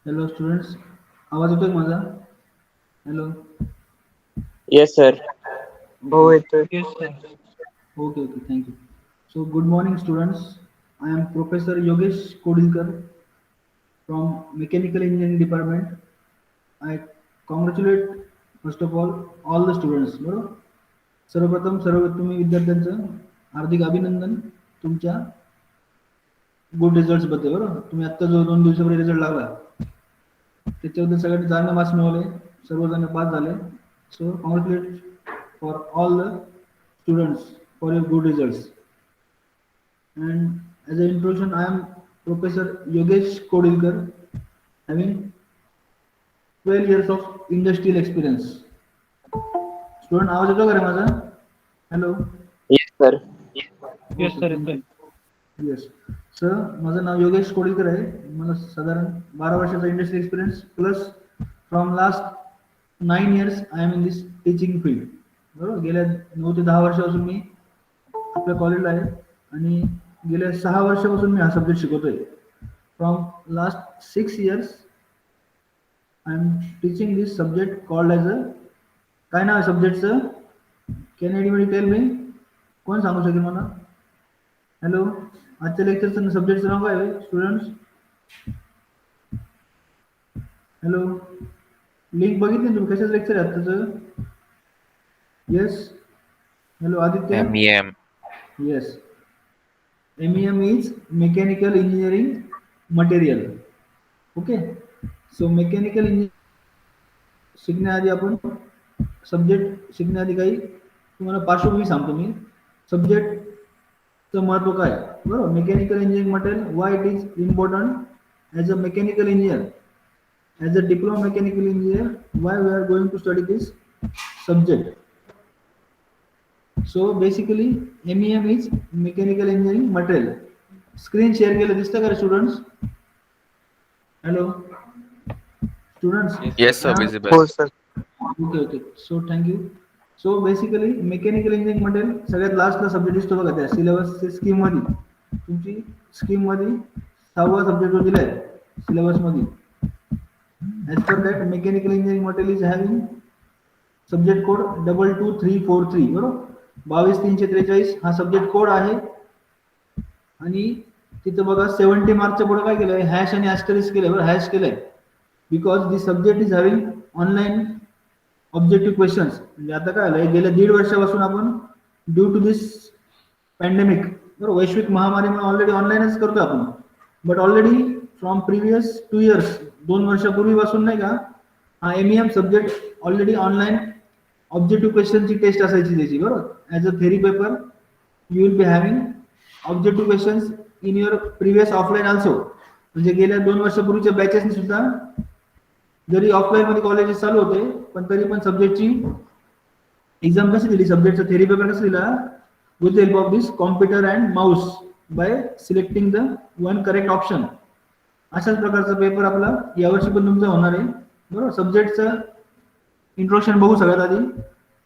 Hello students, आवाज येतोय माझा? हॅलो. Yes sir. ओके हो येतोय. Okay okay thank you. So good morning students. I am professor Yogesh Kodilkar from Mechanical Engineering Department. I congratulate first of all the students. बरोबर. सर्वप्रथम सर्व तुम्ही विद्यार्थ्यांचं हार्दिक अभिनंदन तुमच्या गुड रिझल्ट्स बद्दल. बरोबर, तुम्ही आत्ता जो 2 दिवसापूर्वी रिझल्ट लागला त्याच्याबद्दल सगळ्यांनी चांगले मार्क्स मिळवले, सर्वजण पास झाले. So congratulate for all the students for your good results. And as an introduction, I am Professor Yogesh Kodilkar, having 12 years of industrial experience. Student, आवाज येतो का रे माझा? Hello. Yes sir. Yes sir येतोय. Yes sir, माझं नाव योगेश कोडीलकर आहे. मला साधारण 12 वर्षाचा industry experience plus from last 9 years I am in this teaching field. बरोबर, गेल्या 9 ते 10 वर्षापासून मी आपल्या कॉलेजला आहे आणि गेल्या 6 वर्षापासून मी हा सब्जेक्ट शिकवतोय. From last 6 years I am teaching this subject called as a, काय नाव आहे सब्जेक्टचं? Can anybody tell me? कोण सांगू शकेल मला? हॅलो. आजच्या लेक्चरचं सब्जेक्टचं नाव काय आहे स्टुडंट्स? हॅलो. लिंक बघितली तुम्ही? कशाचं लेक्चर आहे आत्ताचं? Yes. Hello Aditya. MEM. Yes. MEM is Mechanical Engineering Material. Okay. So mechanical engineering शिकण्याआधी आपण सब्जेक्ट शिकण्याआधी काही तुम्हाला पार्श्वभूमी सांगतो मी. सब्जेक्टचं महत्त्व काय, बरोबर. Mechanical engineering material, why it is important as a mechanical engineer, as a diploma mechanical engineer, why we are going to study this subject. So basically MEM is mechanical engineering material. Screen share केलं दिसतं का रे students? Hello students. Yes, sir, हो visible. Sir. Okay okay. So thank you. So basically mechanical engineering material सगळ्यात लास्टला subject दिसतो बघा, त्या सिलेबसच्या स्कीममध्ये. तुमची स्कीममध्ये 6वा सब्जेक्ट जो दिला आहे सिलेबसमध्ये, as per that mechanical engineering material is having subject code 22343. बरोबर, 22343 हा सब्जेक्ट कोड आहे. आणि तिथं बघा 70 मार्कच्या पुढे काय केलंय, हॅश आणि ॲस्टरिस्क केलंय. बरं, हॅश केलंय because this subject is having online objective questions. म्हणजे आता काय आलंय, गेल्या 1.5 वर्षापासून आपण ड्यू टू दिस पॅन्डेमिक, बरोबर, वैश्विक महामारीमुळे ऑलरेडी ऑनलाईनच करतोय आपण. But already from previous 2 years, 2 वर्षापूर्वीपासून नाही का, हा MEM subject already online objective क्वेश्चनची टेस्ट असायची त्याची. बरोबर, as a theory paper you will be having objective questions in your previous offline also. म्हणजे गेल्या 2 वर्षापूर्वीच्या बॅचेसनी सुद्धा, जरी ऑफलाईन मध्ये कॉलेजेस चालू होते, पण तरी पण सब्जेक्टची एक्झाम कशी दिली, सब्जेक्टचा थेरी पेपर कसा दिला, with the help of this computer and Mouse, bye selecting the one correct option. अशाच प्रकारचा पेपर आपला यावर्षी पण तुमचा होणार आहे. बरोबर, सब्जेक्टचं इंट्रोडक्शन बघू सगळ्यात आधी.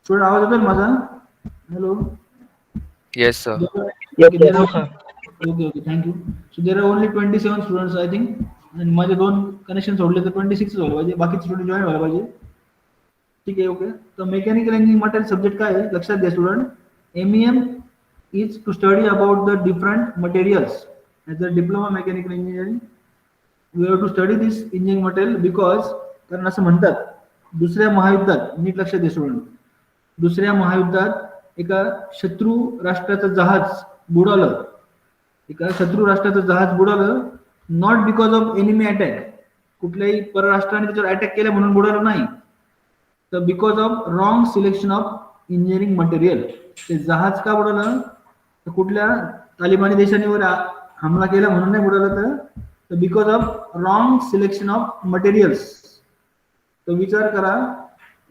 स्टुडंट, आवाज येतोय माझा? Hello. Yes, sir. Okay okay okay thank you. So there are only 27 students I think. आणि माझे 2 कनेक्शन सोडले तर 26 व्हायला पाहिजे, बाकीचे स्टुडंट जॉईन व्हायला पाहिजे. ठीक आहे. ओके. तर मेकॅनिकल इंजिनिअरिंग मटेरियल सब्जेक्ट काय आहे लक्षात घ्या student. MEM is to study about the different materials. As a diploma mechanical engineering we have to study this engineering material because, कारण असं म्हणतात, दुसऱ्या महायुद्धात, नीट लक्षात घ्या स्टुडंट, दुसऱ्या महायुद्धात एका शत्रू राष्ट्राचं जहाज बुडालं. एका शत्रू राष्ट्राचं जहाज बुडालं, not because of enemy attack, कुठल्याही परराष्ट्राने त्याच्यावर अटॅक केला म्हणून बुडालं नाही, तर because of wrong selection of engineering material. ते जहाज का बुडालं, तर कुठल्या तालिबानी देशाने वर हमला केला म्हणून नाही बुडालं, तर because of wrong selection of materials. तर विचार करा,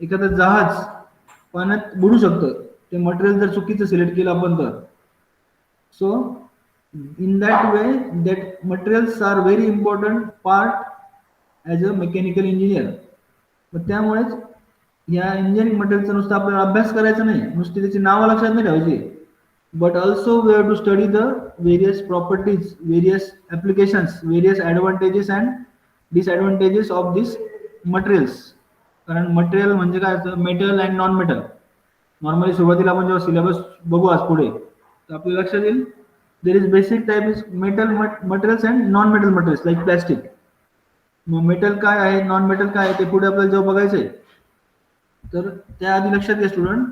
एखादं जहाज पाण्यात बुडू शकतं, ते मटेरियल जर चुकीचं सिलेक्ट केलं आपण तर. So in that way that materials are very important part as a mechanical engineer. मग त्यामुळेच या इंजिनिअरिंग मटेरियलचा नुसतं आपल्याला अभ्यास करायचा नाही, नुसती त्याची नावं लक्षात नाही ठेवायची, but also we have to study the various properties, various applications, various advantages and disadvantages of this materials. कारण मटेरियल म्हणजे काय असतं, metal and non metal. Normally सुरुवातीला आपण जेव्हा सिलेबस बघू आज पुढे तर आपल्या लक्षात येईल there is basic type is metal materials and non metal materials like plastic. मग मेटल काय आहे, नॉन मेटल काय आहे ते पुढे आपल्याला जेव्हा बघायचं आहे. तर त्याआधी लक्षात घ्या स्टुडंट,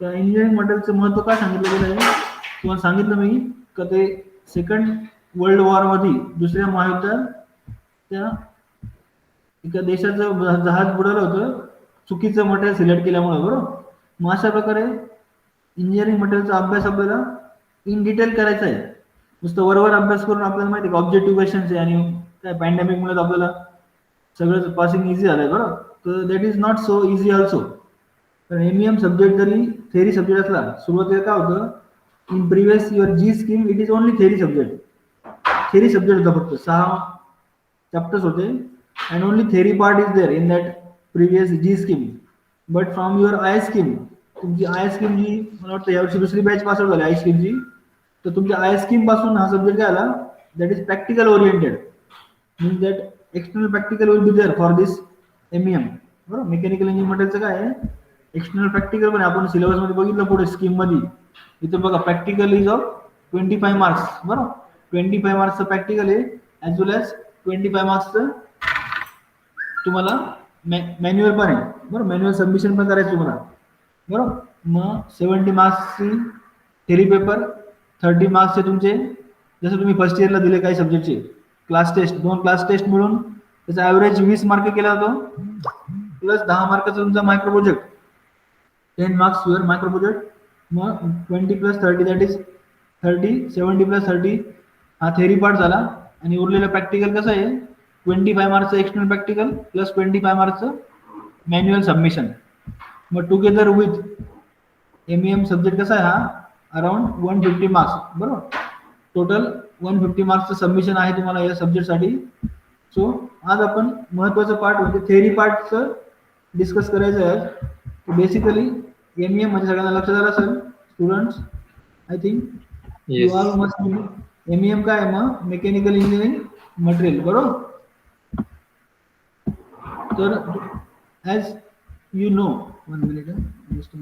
तर इंजिनिअरिंग मटेरियलचं महत्त्व काय सांगितलं गेलं आहे. तुम्हाला सांगितलं मी का ते सेकंड वर्ल्ड वॉरमध्ये दुसऱ्या महायुद्धात त्या एका देशाचं जहाज बुडालं होतं चुकीचं मटेरियल सिलेक्ट केल्यामुळे, बरोबर. मग अशा प्रकारे इंजिनिअरिंग मटेरियलचा अभ्यास आपल्याला इन डिटेल करायचा आहे. नुसतं वरवर अभ्यास करून आपल्याला माहिती आहे का ऑब्जेक्टिव्ह क्वेश्चन्स आहे आणि काय पॅन्डेमिकमुळे आपल्याला सगळं पासिंग इझी झालंय, बरोबर. तर that is not so easy also. कारण एमईएम सब्जेक्ट जरी थेअरी सब्जेक्ट असला, सुरुवातीला काय होतं in previous your G scheme it is only theory subject. Theory subject होता फक्त 6 चॅप्टर्स होते and only theory part is there in that previous G scheme. But from your I scheme, तुमची I scheme जी मला वाटतं यावर्षी दुसरी batch pass out झाली आय स्कीमची, तर तुमच्या आय स्कीम पासून हा सब्जेक्ट काय आला that is practical oriented. Means that external practical will be there for this MEM, बरोबर. मेकॅनिकल इंजिनिअरिंग मटेरियलचं काय आहे एक्सटर्नल प्रॅक्टिकल पण आपण सिलेबसमध्ये बघितलं पुढे स्कीममध्ये. इथं बघा प्रॅक्टिकल इज ऑफ 25 मार्क्स, बरोबर. 25 मार्क्सचं प्रॅक्टिकल आहे ॲज वेल ॲज 25 मार्क्सचं तुम्हाला मॅन्युअल पण आहे, बरोबर. मॅन्युअल सबमिशन पण करायचं तुम्हाला, बरोबर. मग 70 मार्क्सची थेरी पेपर, 30 मार्क्सचे तुमचे जसं तुम्ही फर्स्ट इयरला दिले काही सब्जेक्टचे क्लास टेस्ट, 2 क्लास टेस्ट मिळून त्याचा ॲव्हरेज 20 मार्क केला जातो, प्लस 10 मार्काचा तुमचा micro project, 10 marks your micro project. मग 20 प्लस 30 दॅट इज 30, 70 प्लस 30 हा थेरी पार्ट झाला. आणि उरलेलं प्रॅक्टिकल कसं आहे 25 मार्क्सचं एक्सटर्नल प्रॅक्टिकल प्लस 25 मार्क्सचं मॅन्युअल सबमिशन. मग टुगेदर विथ एमईएम सब्जेक्ट कसा आहे हा अराउंड 150 मार्क्स, बरोबर. टोटल 150 मार्क्सचं सबमिशन आहे तुम्हाला या सब्जेक्टसाठी. सो आज आपण महत्त्वाचं पार्ट म्हणजे थेअरी पार्टचं डिस्कस करायचं आहे. बेसिकली एमईएम म्हणजे सगळ्यांना लक्षात आलं असेल students, I think you are must know MEM काय आहे मग मेकॅनिकल इंजिनिअरिंग मटेरियल, बरोबर. तर as you know 1 minute just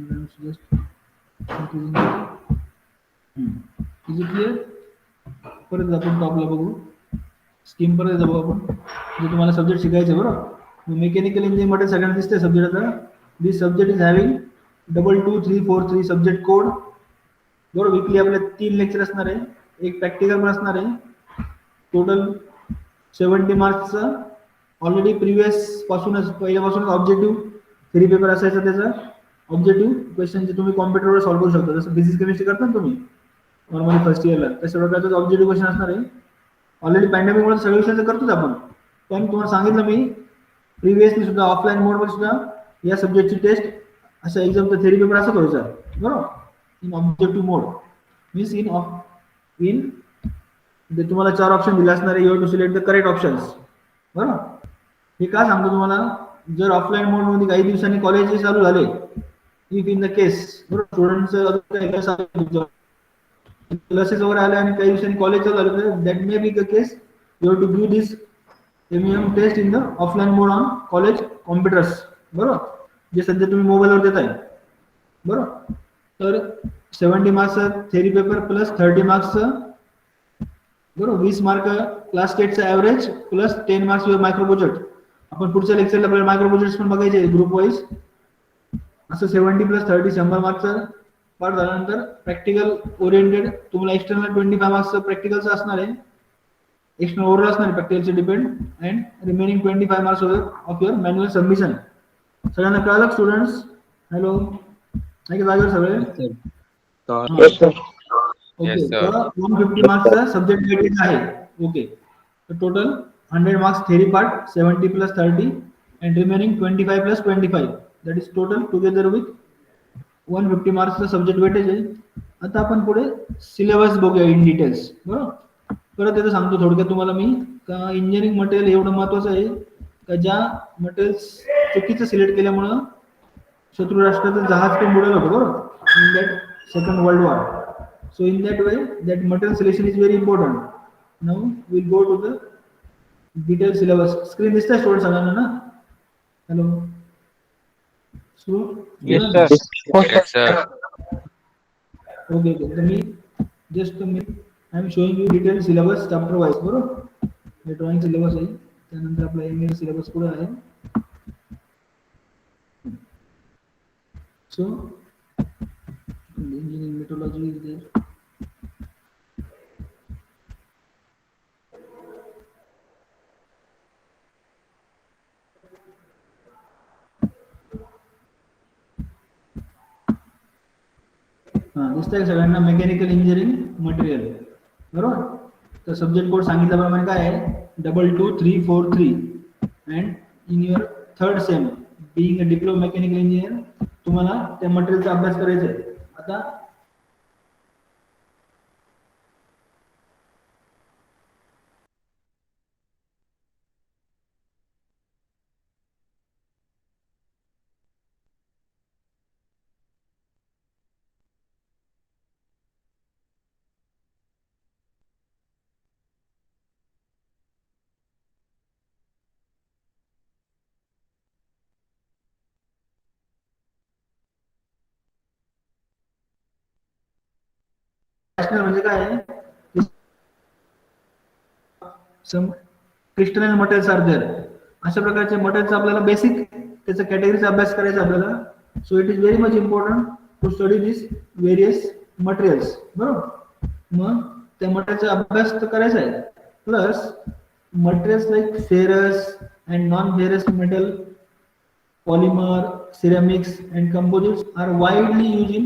is it clear. परत आपण टॉपला बघू स्कीम, परत जाऊ आपण जे तुम्हाला सब्जेक्ट शिकायचे, बरोबर. मेकॅनिकल इंजिनिअरिंग मध्ये सगळ्यांना दिसते सब्जेक्ट. आता this subject is having 22343 subject code, बरोबर. वीकली आपले 3 लेक्चर असणार आहे, एक प्रॅक्टिकल पण असणार आहे. टोटल 70 मार्क्सचं ऑलरेडी प्रिव्हियस पासूनच पहिल्यापासूनच ऑब्जेक्टिव्ह थ्री पेपर असायचा. त्याचा ऑब्जेक्टिव्ह क्वेश्चन जे तुम्ही कॉम्प्युटरवर सॉल्व्ह करू शकता, जसं फिजिक्स केमिस्ट्री करता ना तुम्ही नॉर्मली फर्स्ट इयरला, तशा प्रकारचं ऑब्जेक्टिव्ह क्वेश्चन असणार आहे. ऑलरेडी पॅन्डेमिकमुळे सगळ्या विषयाचं करतोच आपण, पण तुम्हाला सांगितलं मी प्रिव्हियसली सुद्धा ऑफलाईन मोडमध्ये सुद्धा या सब्जेक्टची टेस्ट अशा एक्झामचा थेरी पेपर असं करायचा, बरोबर. In objective mode means in तुम्हाला 4 ऑप्शन दिले असणार आहे. You have to select the correct options, बरोबर. हे का सांगतो तुम्हाला, जर ऑफलाईन मोडमध्ये काही दिवसांनी कॉलेज चालू झाले, इफ इन द केस बरोबर स्टुडंटचं क्लासेस वगैरे आले आणि काही दिवसांनी कॉलेज चालू झालं तर that may be the case you have to give this MEM test in the offline mode on college computers, बरोबर. जे सध्या तुम्ही मोबाईलवर देताय, बरोबर. तर 70 मार्क्सचं थेरी पेपर प्लस 30 मार्क्सचं, बरोबर. 20 मार्क क्लास टेटचं average plus 10 marks micro project. आपण पुढच्या लेक्चरला आपल्याला मायक्रो प्रोजेक्ट पण बघायचे ग्रुप वाईज. असं 70 प्लस 30 100 मार्क्सचं पार्ट झाल्यानंतर प्रॅक्टिकल ओरिएंटेड तुम्हाला एक्सटर्नल 25 मार्क्सचं प्रॅक्टिकलचं असणार आहे. एक्सटर्नल ओव्हरऑल असणार आहे प्रॅक्टिकलचे depend and remaining 25 marks of your manual submission. सगळ्यांना कळलं स्टुडंट्स? हॅलो, नाही का जागेवर सगळे? ओके. तर 150 मार्क्सचा सब्जेक्ट वेटेज आहे. ओके. तर total 100 marks theory part, 70 plus 30 and remaining 25 plus 25 that is total together with 150 मार्क्सचा सब्जेक्ट वेटेज आहे. आता आपण पुढे सिलेबस बघूया इन डिटेल्स, बरोबर. परत येतं सांगतो थोडक्यात तुम्हाला मी का इंजिनिअरिंग मटेरियल एवढं महत्त्वाचं आहे का ज्या मटेरियल्स चुकीचं सिलेक्ट केल्यामुळं शत्रू राष्ट्राचं जहाज पण बुडालं होतं, बरोबर, in that second world war. So in that way, that material selection is very important. Now we'll go to the detail syllabus screen दिसतंय स्टुडंट सगळ्यांना ना? Hello Yes, sir. Yes, sir. Okay okay तर मी just मी I am showing you detail syllabus chapter wise बरोबर. हे drawing syllabus आहे, त्यानंतर आपला एम सिलेबस पुढे आहे. So engineering methodology is there. दिसतंय सगळ्यांना मेकॅनिकल इंजिनिअरिंग मटेरियल बरोबर. तर सब्जेक्ट कोड सांगितल्याप्रमाणे काय आहे 22343 and in your third same being a diploma mechanical engineer तुम्हाला त्या मटेरियलचा अभ्यास करायचा आहे. आता म्हणजे काय आहे सम क्रिस्टलाइन मटेरियल्स आर देअर. अशा प्रकारचे मटेरियल्स आपल्याला बेसिक त्याचा कॅटेगरीचा अभ्यास करायचा आपल्याला. So it is very much important to study this various materials बरोबर. मग त्या मटेरियलचा अभ्यास तर करायचा आहे. Plus materials like ferrous and non ferrous metal polymer, ceramics and composites are widely used in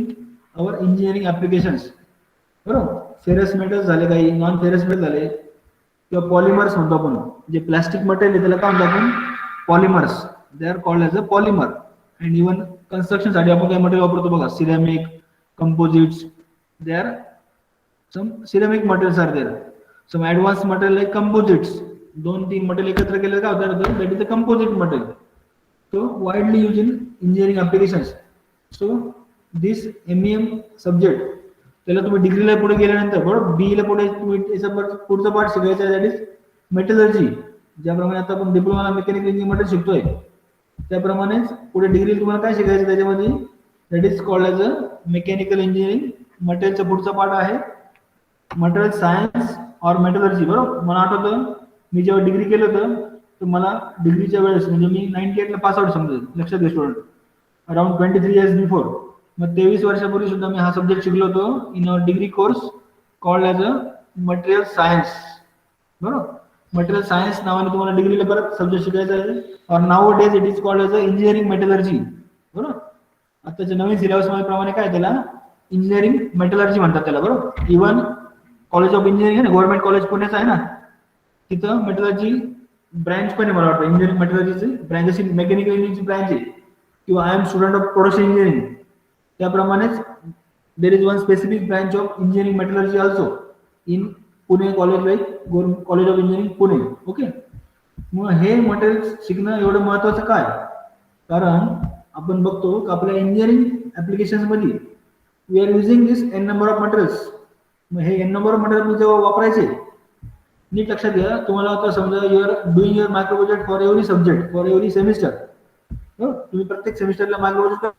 our engineering applications. बरोबर. फेरस मेटल्स झाले, काही नॉन फेरस मेटल झाले किंवा पॉलिमर्स म्हणतो आपण, जे प्लास्टिक मटेरियल आहे त्याला काय म्हणतो आपण polymers. They are called as a polymer. And even construction साठी आपण काय मटेरियल वापरतो बघा, ceramic, composites. They are some ceramic materials are there. Some advance material like composites. 2-3 material एकत्र केले काय होतं, that is a composite material. So widely used in engineering applications. So this MEM subject त्याला तुम्ही डिग्रीला पुढे गेल्यानंतर बरोबर बी ला पुढे तुम्ही पुढचा पार्ट शिकायचा आहे, दॅट इज मेटलर्जी. ज्याप्रमाणे आता आपण डिप्लोमा मेकॅनिकल इंजिनिअरिंग शिकतोय त्याप्रमाणेच पुढे डिग्री तुम्हाला काय शिकायचं त्याच्यामध्ये, that is called as a mechanical engineering. मटेरियलचा पुढचा पार्ट आहे मटेरियल सायन्स और मेटलर्जी बरोबर. मला आठवतं मी जेव्हा डिग्री केलं होतं तर मला डिग्रीच्या वेळेस म्हणजे मी 98 ला पास आउट समजा, लक्षात घ्या स्टुडंट, अराउंड 23 इयर्स बिफोर. मग 23 वर्षापूर्वी सुद्धा मी हा सब्जेक्ट शिकलो होतो in our degree course called as a material science बरोबर. मटेरियल सायन्स नावाने तुम्हाला डिग्रीला परत सब्जेक्ट शिकायचा आहे. और now days it is called as a engineering metallurgy बरोबर. आताच्या नवीन सिलेबस प्रमाणे काय त्याला इंजिनिअरिंग मेटलर्जी म्हणतात त्याला बरोबर. इव्हन कॉलेज ऑफ इंजिनिअरिंग आहे ना, गव्हर्नमेंट कॉलेज पुण्याचं आहे ना, तिथं मेटलर्जी ब्रँच पण आहे मला वाटतं. इंजिनिअरिंग मेटलर्जीची ब्रँच अशी मेकॅनिकल इंजिनिअरिंगची ब्रँच आहे. किंवा I am student of production engineering, त्याप्रमाणेच there is one specific branch of engineering metallurgy also in Pune college, like college of engineering Pune. Okay. मग हे मटेरियल शिकणं एवढं महत्वाचं काय, कारण आपण बघतो की आपल्या इंजिनिअरिंग ऍप्लिकेशन्स मध्ये we are using this N number of materials. मग हे एन नंबर ऑफ मटेरियल जेव्हा वापरायचे, नीट लक्षात घ्या, तुम्हाला आता समजा you are doing your micro project for every subject for every semester. तुम्ही प्रत्येक सेमिस्टरला मायक्रो प्रोजेक्ट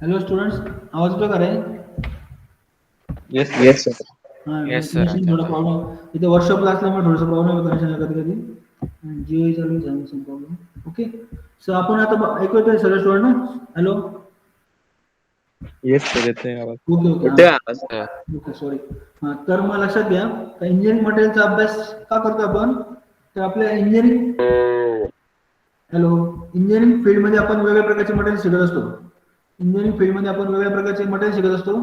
हॅलो स्टुडंट्स, आवाज येतो का रे? Yes, yes, sir. Yes, sir. थोडा प्रॉब्लेम इथे वर्कशॉपला असल्यामुळे थोडासा प्रॉब्लेम होतो कनेक्शन कधी कधी. जिओ चालू आहे प्रॉब्लेम. ओके. सो आपण आता ऐकू येतोय सगळे स्टुडंट ना? हॅलो. Yes, sir. येतोय आवाज. ओके ओके येतोय आवाज. Okay sorry. तर मग लक्षात घ्या, इंजिनिअरिंग मटेरियलचा अभ्यास का करतो आपण, तर आपल्या इंजिनिअरिंग इंजिनिअरिंग फील्डमध्ये आपण वेगवेगळ्या प्रकारचे मटेरियल शिकत असतो. इंजिनिअरिंग फील्डमध्ये आपण वेगवेगळ्या प्रकारचे मटेरियल शिकत असतो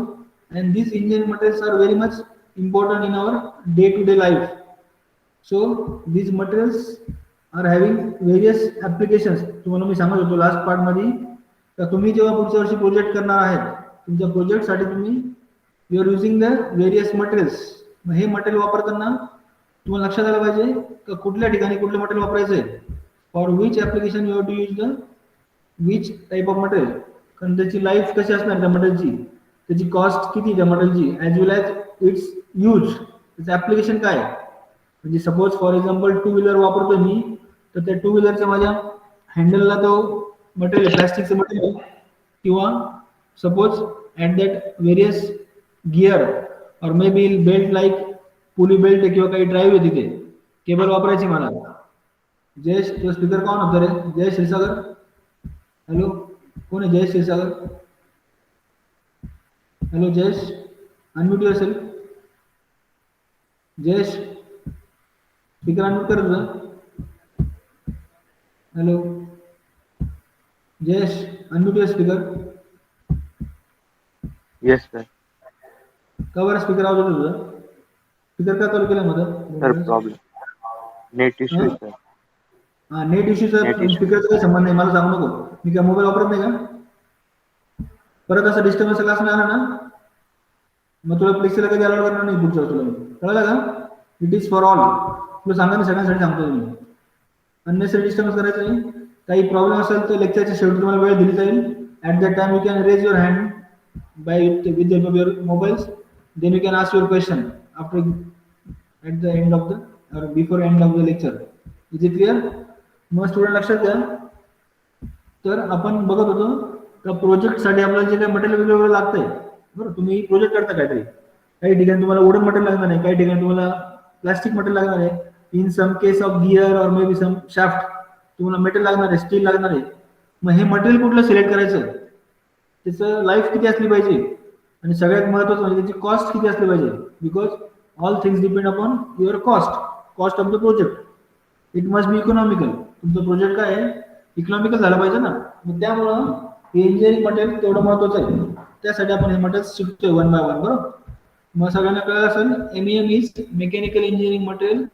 and this engineering materials are very much important in our day to day life. So these materials are having various applications. तुम्हाला मी सांगत होतो लास्ट पार्ट मध्ये तर तुम्ही जेव्हा पुढच्या वर्षी प्रोजेक्ट करणार आहेत तुमच्या प्रोजेक्ट साठी तुम्ही you are using the various materials. हे मटेरियल वापरताना तुम्हाला लक्षात आलं पाहिजे की कुठल्या ठिकाणी कुठलं मटेरियल वापरायचं आहे, for which application you have to use the which type of material. कारण त्याची लाईफ कशी असणार त्या मटेरियलची, त्याची कॉस्ट किती त्या मटेरियलची, as well as its use, त्याचं ऍप्लिकेशन काय. म्हणजे suppose for example two wheeler वापरतो मी तर त्या टू व्हीलरच्या माझ्या हँडलला तो मटेरियल प्लॅस्टिकचं मटेरियल किंवा suppose at that various gear or may be belt like pulley belt किंवा काही ड्राईव्ह आहे तिथे केबल वापरायची मला. जयेश तो स्पीकर कोण होता रे? जयेश क्षीरसागर. हॅलो कोण आहे जयेश क्षीरसागर? हॅलो जयेश अनम्यूट असेल. जयेश स्पीकर अनम्यूट कर तुझा. Hello Jayesh unmute speaker. Yes sir. का बरं स्पीकर आवाज होतो तुझा? स्पीकर का चालू केला सर माझा? Problem net issue sir. हा नेट इश्यूचा Net issue. स्पीकरचा काही संबंध नाही, मला सांगू नको. मी काय मोबाईल वापरत नाही का? परत असं डिस्टर्बन्स क्लास नाही आला ना मग तुला प्लेक्सीला कधी अलाउड करणार नाही पुढच्या तुला. कळलं का? It is for all. तुला सांगा ना सगळ्यांसाठी सांगतो मी. अननेसरी डिस्टर्बन्स करायचं नाही. काही प्रॉब्लेम असेल तर लेक्चरच्या शेवटी तुम्हाला वेळ दिली जाईल. At that time you can raise your hand by with the your mobiles. Then you can ask your question after at the end of the or before end of the lecture. Is it clear? मग student लक्षात घ्या. तर आपण बघत होतो त्या प्रोजेक्टसाठी आपल्याला जे काही मटेरियल वेगवेगळं लागतंय बरं. तुम्ही प्रोजेक्ट करता काहीतरी, काही ठिकाणी तुम्हाला वुडन मटेरियल लागणार आहे, काही ठिकाणी तुम्हाला प्लास्टिक मटेरियल लागणार आहे. In some case of gear or may be some shaft तुम्हाला मेटल लागणार आहे, स्टील लागणार आहे. मग हे मटेरियल कुठलं सिलेक्ट करायचं, त्याचं लाईफ किती असली पाहिजे आणि सगळ्यात महत्त्वाचं म्हणजे त्याची कॉस्ट किती असली पाहिजे. Because all things depend upon your cost of the project. It must be economical. तुमचं प्रोजेक्ट काय आहे, इकॉनॉमिकल झालं पाहिजे ना. मग त्यामुळं हे इंजिनिअरिंग मटेरियल तेवढं महत्वाचं आहे. त्यासाठी आपण हे मटेरियल शिकतोय वन बाय वन. बरोबर. मग सगळ्यांना कळलं असेल MEM is mechanical engineering material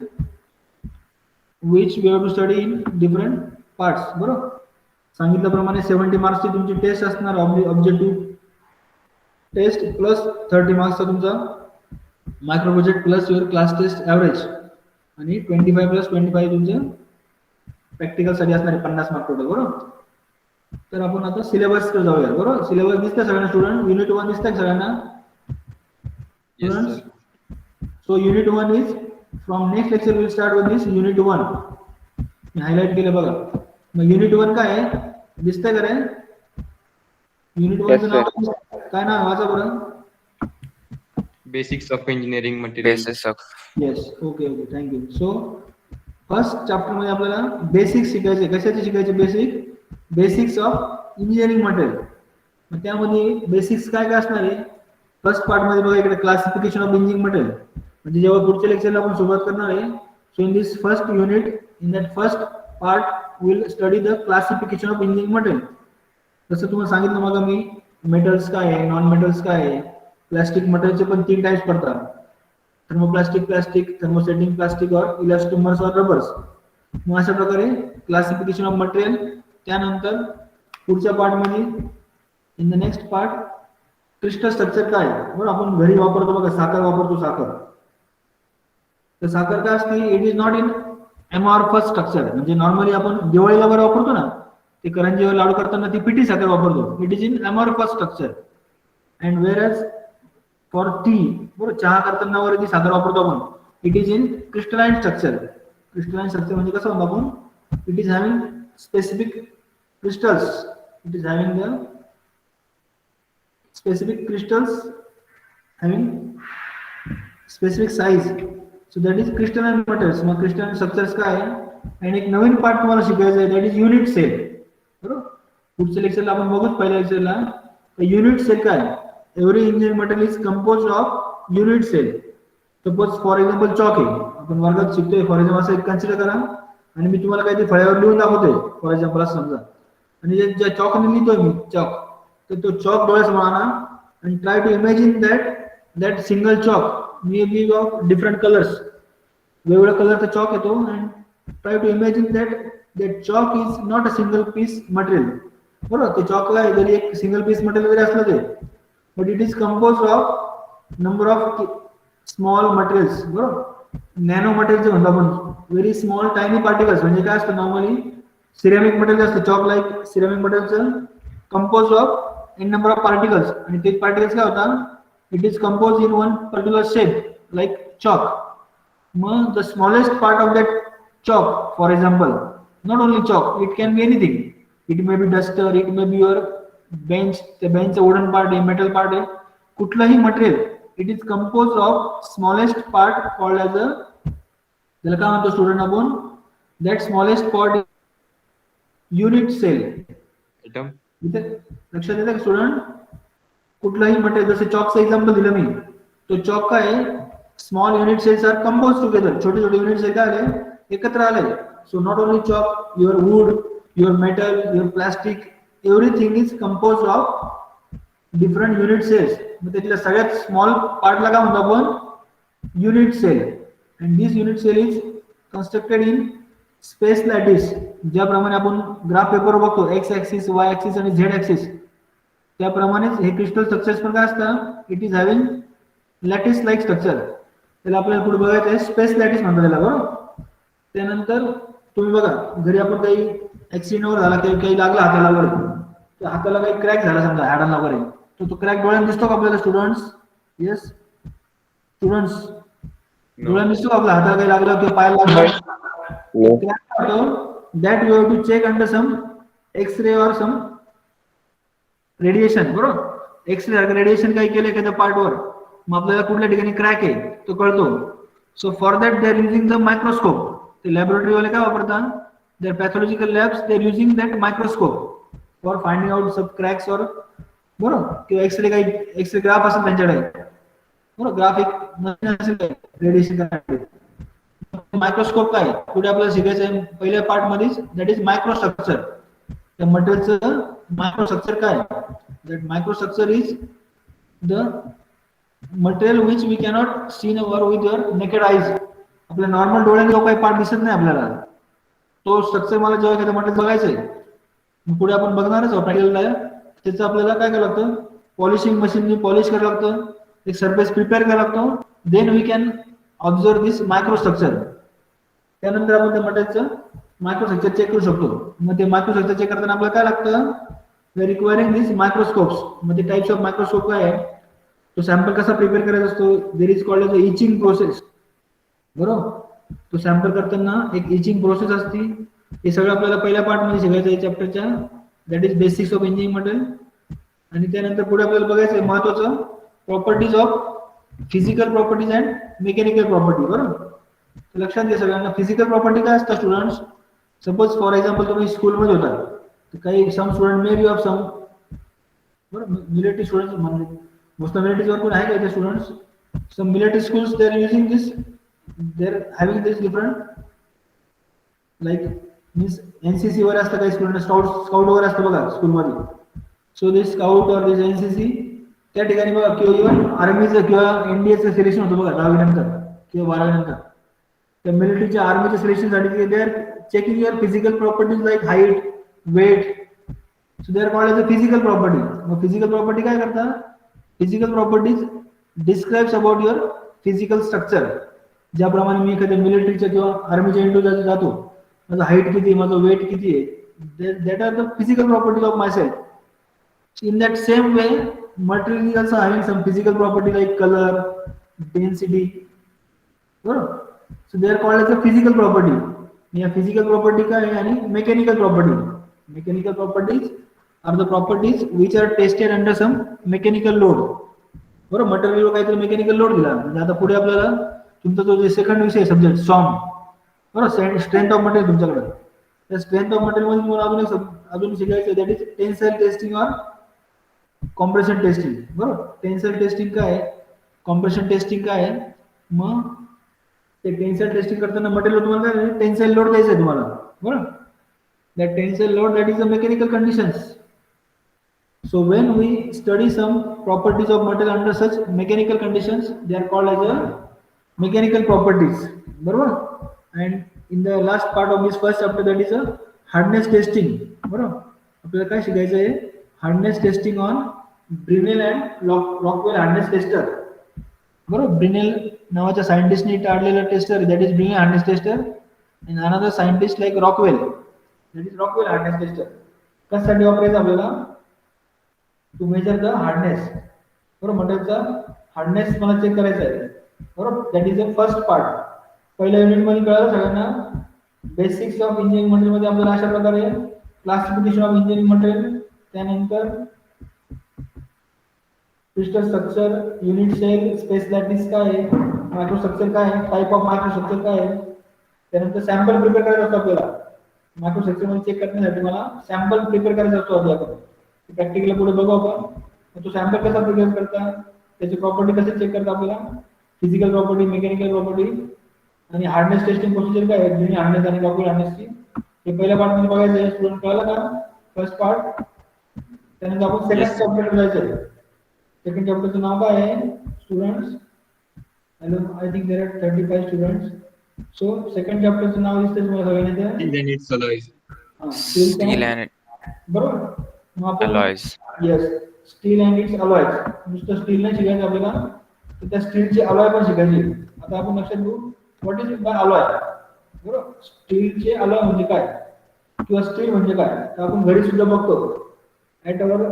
which we have to study in different parts. बरोबर. सांगितल्याप्रमाणे 70 मार्क्सची तुमची टेस्ट असणार, ऑब्जेक्टिव्ह टेस्ट प्लस 30 मार्क्सचा तुमचा micro project plus your class test average आणि 25 प्लस 25 तुमचे प्रॅक्टिकल साठी असणारे 50 मार्क टोटल. बरोबर. तर आपण आता सिलेबस कडे जाऊया. बरोबर. सिलेबस दिसतंय सगळ्यांना स्टुडंट? युनिट 1 दिसतंय सगळ्यांना? So unit 1 is from next lecture will start with this unit 1. Me highlight केलं बघा. मग युनिट 1 काय आहे दिसतंय का रे? युनिट 1 चं नाव काय नाव वाचा बरं. Basics of engineering materials. Basis of yes. Okay okay thank you. So first chapter मध्ये आपल्याला बेसिक्स शिकायचे. कशाचे शिकायचे? Basics of engineering material. मग त्यामध्ये बेसिक्स काय काय असणार आहे? फर्स्ट पार्ट मध्ये बघा इकडे क्लासिफिकेशन ऑफ इंजिनिअरिंग मटेरियल. म्हणजे जेव्हा पुढच्या लेक्चरला आपण सुरुवात करणार आहे. So in this first unit in that first part will study the classification of engineering material. जसं तुम्हाला सांगितलं मग मी मेटल्स काय आहे, नॉन मेटल्स काय आहे. प्लास्टिक मटेरियलचे पण 3 टाइप्स पडतात. थर्मोप्लास्टिक, थर्मोसेटिंग प्लास्टिक और इलास्टोमर्स और रबर्स. मग अशा प्रकारे क्लासिफिकेशन ऑफ मटेरियल. त्यानंतर पुढच्या पार्ट मध्ये in the next part crystal structure काय आहे. बरं. आपण घरी वापरतो बघा साखर वापरतो साखर. तर साखर काय असते? It is not in amorphous structure. म्हणजे नॉर्मली आपण दिवाळीला वगैरे वापरतो ना ते करंजीवर लाडू करताना ती पिठी साखर वापरतो. It is in amorphous structure. And whereas for tea बरोबर चहा करताना वगैरे जी साखर वापरतो आपण it is in crystalline structure. Crystalline structure म्हणजे कसं म्हणतो आपण, it is having specific crystals. It is having the specific crystals having specific size. So that is crystalline materials. मग क्रिस्टलाइन स्ट्रक्चर्स काय आहे. आणि एक नवीन पार्ट तुम्हाला शिकायचं आहे दॅट इज युनिट सेल. बरोबर. पुढच्या लेक्चरला आपण बघूच पहिल्या लेक्चरला युनिट सेल काय. Every engineering material is composed of unit cell. Suppose for example chalk आहे. आपण वर्गात शिकतोय फॉर एक्झाम्पल असं एक कन्सिडर करा आणि मी तुम्हाला काहीतरी फळ्यावर लिहून दाखवतोय फॉर एक्झाम्पल असं समजा. आणि ज्या चॉकने लिहितोय मी चॉक तर तो चॉक डोळ्यासमोर आणा आणि try to imagine that single chalk may be of different colours. वेगवेगळ्या कलरचा चॉक येतो and try to imagine that chalk is not a single piece material. बरोबर, ते चॉकला जरी एक सिंगल पीस मटेरियल जरी असलं ते, but it is compose of number of small materials. बरोबर, नॅनो मटेरियल म्हणतो आपण, व्हेरी स्मॉल टायनी पार्टिकल्स. म्हणजे काय असतं नॉर्मली सिरेमिक मटेरियल असतं, चॉक लाईक सिरेमिक मटेरियलचं compose of in number of particles, आणि ते पार्टिकल्स काय होतात, it is compose in one particular shape like chalk. मग the smallest part of that chalk, for example, not only chalk, it can be anything. It may be duster, it may be your bench, the bench wooden part आहे, metal part आहे, कुठलाही material, it is composed of smallest part called as a, त्याला काय म्हणतो student आपण, that smallest part unit cell. इथे लक्षात येतं का स्टुडंट, कुठलाही मटेरियल, जसे चॉकचं एक्झाम्पल दिलं मी, तो चॉक काय small unit cells are compose together. छोटे छोटे युनिट सेल काय आले, एकत्र आले. So not only chalk, your wood, your metal, your plastic, everything is compose of different unit cells. मग त्यातल्या सगळ्यात स्मॉल पार्टला काय म्हणतो आपण, unit cell. And this unit cell is constructed in space lattice. ज्याप्रमाणे आपण ग्राफ पेपर बघतो, एक्स ऍक्सिस, वाय ऍक्सिस आणि झेड ऍक्सिस, त्याप्रमाणेच हे क्रिस्टल स्ट्रक्चर्स पण काय असतं, it is having lattice like structure. त्याला आपल्याला पुढे बघायचं आहे, स्पेस लॅटिस म्हणतात त्याला. बरोबर, त्यानंतर तुम्ही बघा घरी आपण काही ऍक्सिडेंट झाला, काही लागला हाताला वगैरे, तर हाताला काही क्रॅक झाला समजा हाडांना वगैरे, तर तो क्रॅक डोळ्यात दिसतो का आपल्याला स्टुडंट्स? येस स्टुडंट्स, डोळ्यात दिसतो का आपल्या हाताला काही लागलं किंवा पायाला लागलं, that you have to check under some X ray or some radiation. बरोबर, एक्सरे रेडिएशन काही केलं एखाद्या पार्टवर, मग आपल्याला कुठल्या ठिकाणी क्रॅक आहे तो कळतो. So for that they are using the microscope. ते लॅबोरेटरी वाले काय वापरतात, their pathological labs, they are using that microscope for finding out sub cracks or, बरोबर, किंवा एक्सरे काही एक्सरे ग्राफ असेल त्यांच्याकडे, बरोबर, ग्राफिक रेडिएशन मायक्रोस्कोप काय पुढे आपल्याला शिकायचं आहे पहिल्या पार्ट मध्येच, दॅट इज मायक्रोस्ट्रक्चर. त्या मटेरियलचं मायक्रोस्ट्रक्चर काय, that microstructure is the material which we cannot see our with your naked eyes. आपल्या नॉर्मल डोळ्याने जो काही पार्ट दिसत नाही आपल्याला, तो स्ट्रक्चर मला जेव्हा एखाद्या मटेरियल बघायचंय, पुढे आपण बघणारच आहोत प्रॅक्टिकलला, त्याचं आपल्याला काय करावं लागतं, पॉलिशिंग मशीनने पॉलिश करावं लागतं, एक सरफेस प्रिपेअर करावं लागतो, then we can observe this microstructure. त्यानंतर आपण त्या मटेरियलचं मायक्रोस्ट्रक्चर चेक करू शकतो. मग ते मायक्रोस्ट्रक्चर चेक करताना आपल्याला काय लागतं, वी आर रिक्वायरिंग दिस मायक्रोस्कोप्स. मग ते टाइप्स ऑफ मायक्रोस्कोप काय आहे, तो सॅम्पल कसा प्रिपेअर करायचा असतो, there is called as a etching process. बरोबर, तो सॅम्पल करताना एक इचिंग प्रोसेस असते. हे सगळं आपल्याला पहिल्या पार्ट मध्ये शिकायचं आहे चॅप्टरच्या, that is basics of engineering material. आणि त्यानंतर पुढे आपल्याला बघायचं आहे महत्वाचं, properties of physical properties and mechanical property. बरोबर, लक्षात घ्या सगळ्यांना, फिजिकल प्रॉपर्टी काय असतात स्टुडंट्स. सपोज फॉर एक्झाम्पल तुम्ही स्कूलमध्ये होता, तर काही सम student may be of some, बरोबर, मिलिटरी स्टुडंट्स म्हणजे मोस्ट मिलिटरीज वर पण आहे का ते students, some military schools they are using this, they are having this different like means NCC वर असतं, काही स्टुडंट स्काउट वगैरे असतं बघा स्कूलमध्ये. सो दिस स्काउट और दिस एनसीसी, त्या ठिकाणी बघा, किंवा इव्हन आर्मीचं किंवा एनडीएचं सिलेक्शन होतं बघा 10वी नंतर किंवा 12वी नंतर, त्या मिलिटरीच्या आर्मीच्या सिलेक्शनसाठी they are checking your physical properties like height, weight. So they are called as a physical property. मग फिजिकल प्रॉपर्टी काय करतात, physical properties describes about your physical structure. ज्याप्रमाणे मी एखाद्या मिलिटरीच्या किंवा आर्मीच्या इंटरव्ह्यूला जातो, माझं हाईट किती, माझं वेट किती आहे, that are the physical properties of my self. In that same way, material is also having some physical property like color, density. So they are called as a physical property. या physical property काय आहे आणि mechanical property. Mechanical properties are the properties which are tested under some mechanical load. बरोबर, material काहीतरी mechanical load दिला, म्हणजे आता पुढे आपल्याला तुमचा जो जे सेकंड विषय सब्जेक्ट सॉम, बरोबर, स्ट्रेंथ ऑफ मटेरियल तुमच्याकडे, त्या स्ट्रेंथ ऑफ मटेरियल मध्ये तुम्हाला अजून शिकायचं, दॅट इज टेन्साइल टेस्टिंग और कॉम्प्रेशन टेस्टिंग. बरोबर, टेन्साइल टेस्टिंग काय आहे, कॉम्प्रेशन टेस्टिंग काय आहे. मग ते टेन्साइल टेस्टिंग करताना मटेरियल तुम्हाला काय टेन्साइल लोड द्यायचं आहे तुम्हाला. बरोबर, that tensile load that is the mechanical conditions. So when we study some properties of metal under such mechanical conditions, they are called as a mechanical properties. बरोबर? And in the last part of this first chapter, that is a hardness testing. बरोबर? आपल्याला काय शिकायचं आहे? Hardness testing on Brinell and Rockwell hardness tester. बरोबर? Brinell नावाच्या सायंटिस्टने काढलेला tester, that is Brinell hardness tester, and another scientist like Rockwell, that is Rockwell hardness tester. कशासाठी वापरायचं आपल्याला? To measure the hardness. बरोबर? मटेरियलचा हार्डनेस मला चेक करायचा आहे. बरोबर? That is the first part. पहिल्या युनिट मध्ये कळलं सगळ्यांना बेसिक्स ऑफ इंजिनिअरिंग मटेरियल मध्ये आपल्याला अशा प्रकारे क्लासिफिकेशन ऑफ इंजिनिअरिंग मटेरियल, त्यानंतर crystal structure, unit cell, space lattice काय आहे, मायक्रोस्ट्रक्चर काय आहे, टाइप ऑफ मायक्रोस्ट्रक्चर काय आहे, त्यानंतर सॅम्पल प्रिपेअर करायचा असतो आपल्याला. मायक्रोस्ट्रक्चर मध्ये चेक करण्यासाठी मला सॅम्पल प्रिपेअर करायचा असतो आधी आपण. प्रॅक्टिकली पुढे बघू आपण. तो सॅम्पल कसा प्रिपेअर करता, त्याची प्रॉपर्टी कसे चेक करता आपल्याला, फिजिकल प्रॉपर्टी, मेकॅनिकल प्रॉपर्टी, आणि हार्डनेस टेस्टिंग प्रोसिजर काय आहे, ब्रिनेल हार्डनेस आणि रॉकवेल हार्डनेसची. हे पहिल्या पार्ट मध्ये बघायचं आहे. स्टुडंट कळलं का? First part. त्यानंतर आपण सेकंड चॅप्टर जायचं आहे. सेकंड चॅप्टरचं नाव काय आहे students? I think there are 35 students. So second चॅप्टरचं नाव दिसतंय तुम्हाला सगळ्यांना? Steel and बरोबर. मग आपण alloys. Yes, steel and its alloys. नुसतं स्टील नाही शिकायचं आपल्याला, तर त्या स्टीलचे अलॉय पण शिकायचे. आता आपण लक्षात घेऊ व्हॉट इज बाय अलॉय. बरोबर? स्टीलचे अलॉय म्हणजे काय किंवा स्टील म्हणजे काय, तर आपण घरी सुद्धा बघतो. At our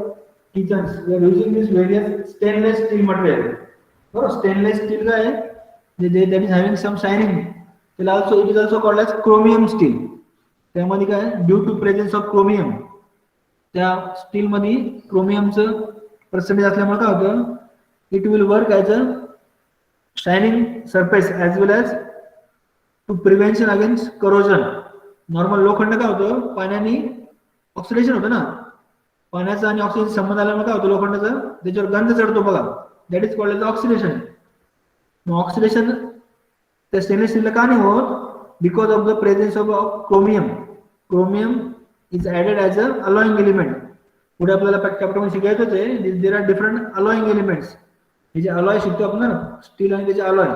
kitchens we are using this various stainless steel material. बरोबर? स्टेनलेस स्टील काय आहे, that is having some shining, त्याला also it is also called as chromium steel. त्यामध्ये काय, due to presence of chromium, त्या steel मध्ये क्रोमियमचं percentage असल्यामुळे काय होतं, it will work as a shining surface as well as to prevention against corrosion. Normal लोखंड काय होतं, पाण्याने ऑक्सिडेशन होतं ना, पाण्याचा आणि ऑक्सिजन संबंध आल्यामुळे काय होतं लोखंडाचा, त्याच्यावर गंध चढतो बघा, that is called as oxidation. मग ऑक्सिडेशन त्या स्टेनलेस स्टीलला का नाही होत? Because of the presence of chromium. Chromium is added as a alloying element. पुढे आपल्याला चॅप्टरमध्ये शिकायचंच आहे. There are different alloying elements. हे जे अलॉय शिकतो आपण ना, स्टील आणि त्याचे अलॉय.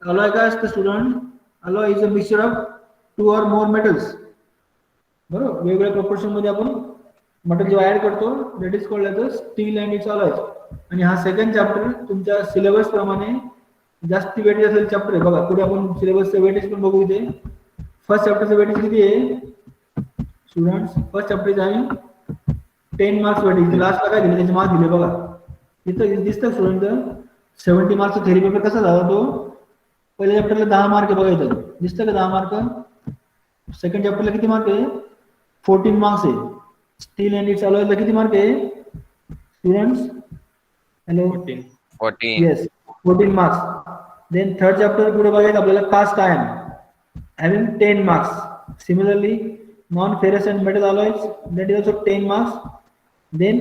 अलॉय काय असतं student? Alloy is a mixture of 2 or more metals. बरोबर? वेगवेगळ्या प्रोपोर्शन मध्ये आपण मटेरियल ऍड करतो, that is called as steel and its alloys. आणि हा सेकंड चॅप्टर तुमच्या सिलेबस प्रमाणे जास्ती वेटेज असेल चॅप्टर आहे. बघा पुढे आपण सिलेबसचं वेटेज पण बघू. इथे फर्स्ट चॅप्टरचं वेटेज किती आहे स्टुडंट्स? फर्स्ट चॅप्टर आहे 10 मार्क्स वेटेज. लास्टला काय दिले, त्याचे मार्क्स दिले बघा. इथं दिसतं स्टुडंट 70 मार्क्सचा थेरी पेपर कसा झाला तो. पहिल्या चॅप्टरला 10 मार्क आहे बघा, इथं दिसतं का 10 मार्क. सेकंड चॅप्टरला किती मार्क आहे? 14 मार्क्स आहे. स्टील अँड इट्स अलॉयला किती मार्क आहे students? Hello, 14. Yes, 14 marks. Then third chapter पुढे बघायचं आपल्याला cast iron, having 10 marks. Similarly non ferrous and metal alloys, that is also 10 marks. Then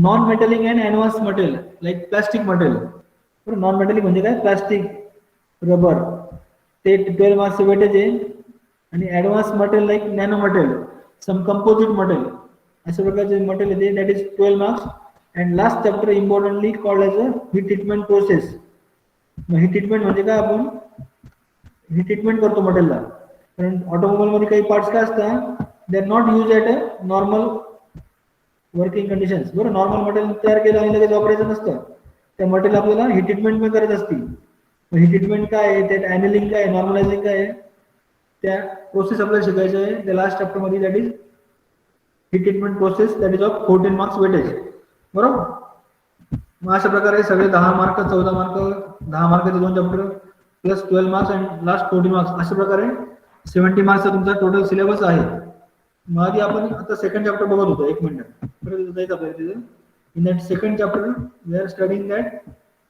non metallic and advance material like plastic material. बरोबर? Non metallic म्हणजे काय, plastic, rubber, ते 12 marks weightage आहे. आणि advance material like nano material, some composite material, अशा प्रकारचे material येते, that is 12 marks. And last chapter importantly called as a heat treatment process. Heat treatment म्हणजे काय, आपण हीट ट्रीटमेंट करतो मटेरियलला. कारण ऑटोमोबाईल मध्ये काही पार्ट्स काय असतात, they are not use at a normal working conditions. बरोबर? नॉर्मल मटेरियल तयार केलं आणि लगेच वापरायचं नसतं, त्या मटेरियल आपल्याला हीट ट्रीटमेंट पण करायचं असते. हीट ट्रीटमेंट काय आहे, त्यात ॲनिलिंग काय आहे, नॉर्मलायझिंग काय आहे, त्या प्रोसेस आपल्याला शिकायचं आहे त्या लास्ट चॅप्टर मध्ये. That is heat treatment process, that is of 14 marks weightage. बरोबर? मग अशा प्रकारे सगळे 10 mark, 14 mark, 10 मार्काचे 2 chapter plus 12 marks and last 14 marks, अशा प्रकारे 70 मार्क्सचा तुमचा टोटल सिलेबस आहे. मग आधी आपण आता सेकंड चॅप्टर बघत होतो. 1 मिनिट परत जायचं आपल्याला तिथे. In that second chapter we are studying that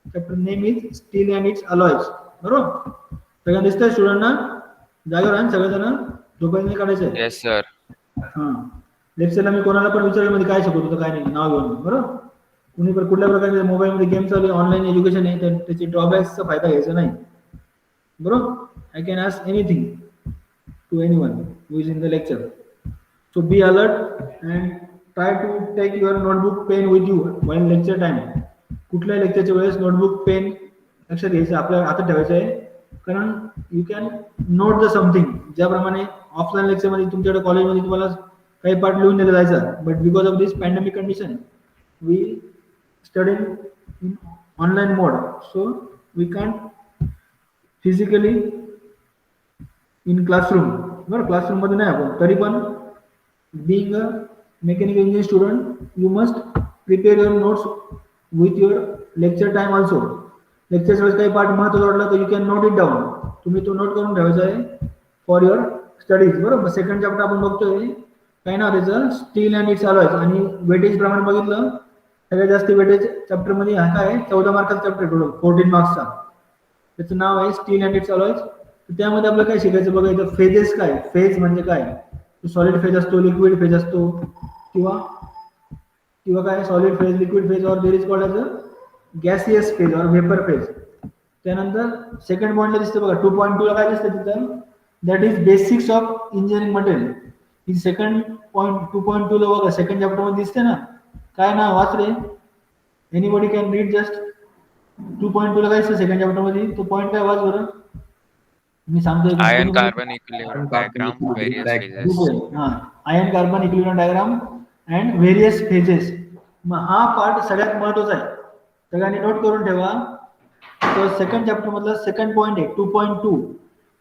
chapter name is steel and its alloys. बरोबर? सगळ्यांना दिसतंय स्टुडंटना? जागेवर आहे सगळेजण? झोपायचं काढायचं आहे? Yes, sir. हां, लेक्चरला मी कोणाला पण विचारलं काय शिकवत होतं काय नाही, नाव घेऊन. बरोबर? कुणी पण कुठल्या प्रकारचे मोबाईलमध्ये गेम चालू आहे, ऑनलाईन एज्युकेशन आहे, तर त्याची ड्रॉबॅक्सचा फायदा घ्यायचा नाही. बरोबर? I can ask anything to anyone who is in the lecture. So be alert and try to take your notebook pen with you while lecture time. कुठल्याही लेक्चरच्या वेळेस नोटबुक पेन लक्षात घ्यायचं, आपल्या हातात ठेवायचं आहे, कारण you can note the something. ज्याप्रमाणे ऑफलाईन लेक्चरमध्ये तुमच्याकडे कॉलेजमध्ये तुम्हाला काही पार्ट लिहून दिला जायचा, but because of this pandemic condition we study in online mode, so we can't physically in classroom. बरं, क्लासरूम मध्ये नाही आपण, तरी पण being a mechanical engineering student you must prepare your notes with your lecture time also. Lecture वेळेस काही part महत्त्वाचा वाटला तर you can note it down, तुम्ही तो नोट करून ठेवायचा आहे फॉर युअर स्टडीज. बरोबर, सेकंड चॅप्टर आपण बघतोय, काय नाव त्याचं, स्टील अँड इट्स अलॉयज. आणि वेटेज प्रमाणे बघितलं सगळ्यात जास्त वेटेज चॅप्टर मध्ये हा काय 14 मार्काचा चॅप्टर टोटल 14 मार्क्सचा. त्याचं नाव आहे स्टील अँड इट्स अलॉयज. त्यामध्ये आपल्याला काय शिकायचं बघायचं, फेजेस काय, फेज म्हणजे काय, सॉलिड फेज असतो, लिक्विड फेज असतो, किंवा काय solid phase, liquid phase, or there is called as gaseous phase or vapour phase. त्यानंतर सेकंड पॉईंटला दिसतं बघा 2.2 ला काय दिसतं तिथं, that is basics of engineering material. ही सेकंड पॉईंट 2.2 ला बघा सेकंड चॅप्टर मध्ये दिसते ना, काय नाव वाच रे, एनीबडी कॅन रीड जस्ट. 2.2 ला काय दिसतं सेकंड चॅप्टर मध्ये, तो पॉईंट काय वाच बरं, मी सांगतोय. Iron carbon equilibrium diagram, various phases. Ion carbon equilibrium diagram and various phases. मग हा पार्ट सगळ्यात महत्वाचा आहे, सगळ्यांनी नोट करून ठेवा. तो सेकंड चॅप्टर मधला सेकंड पॉईंट आहे 2.2.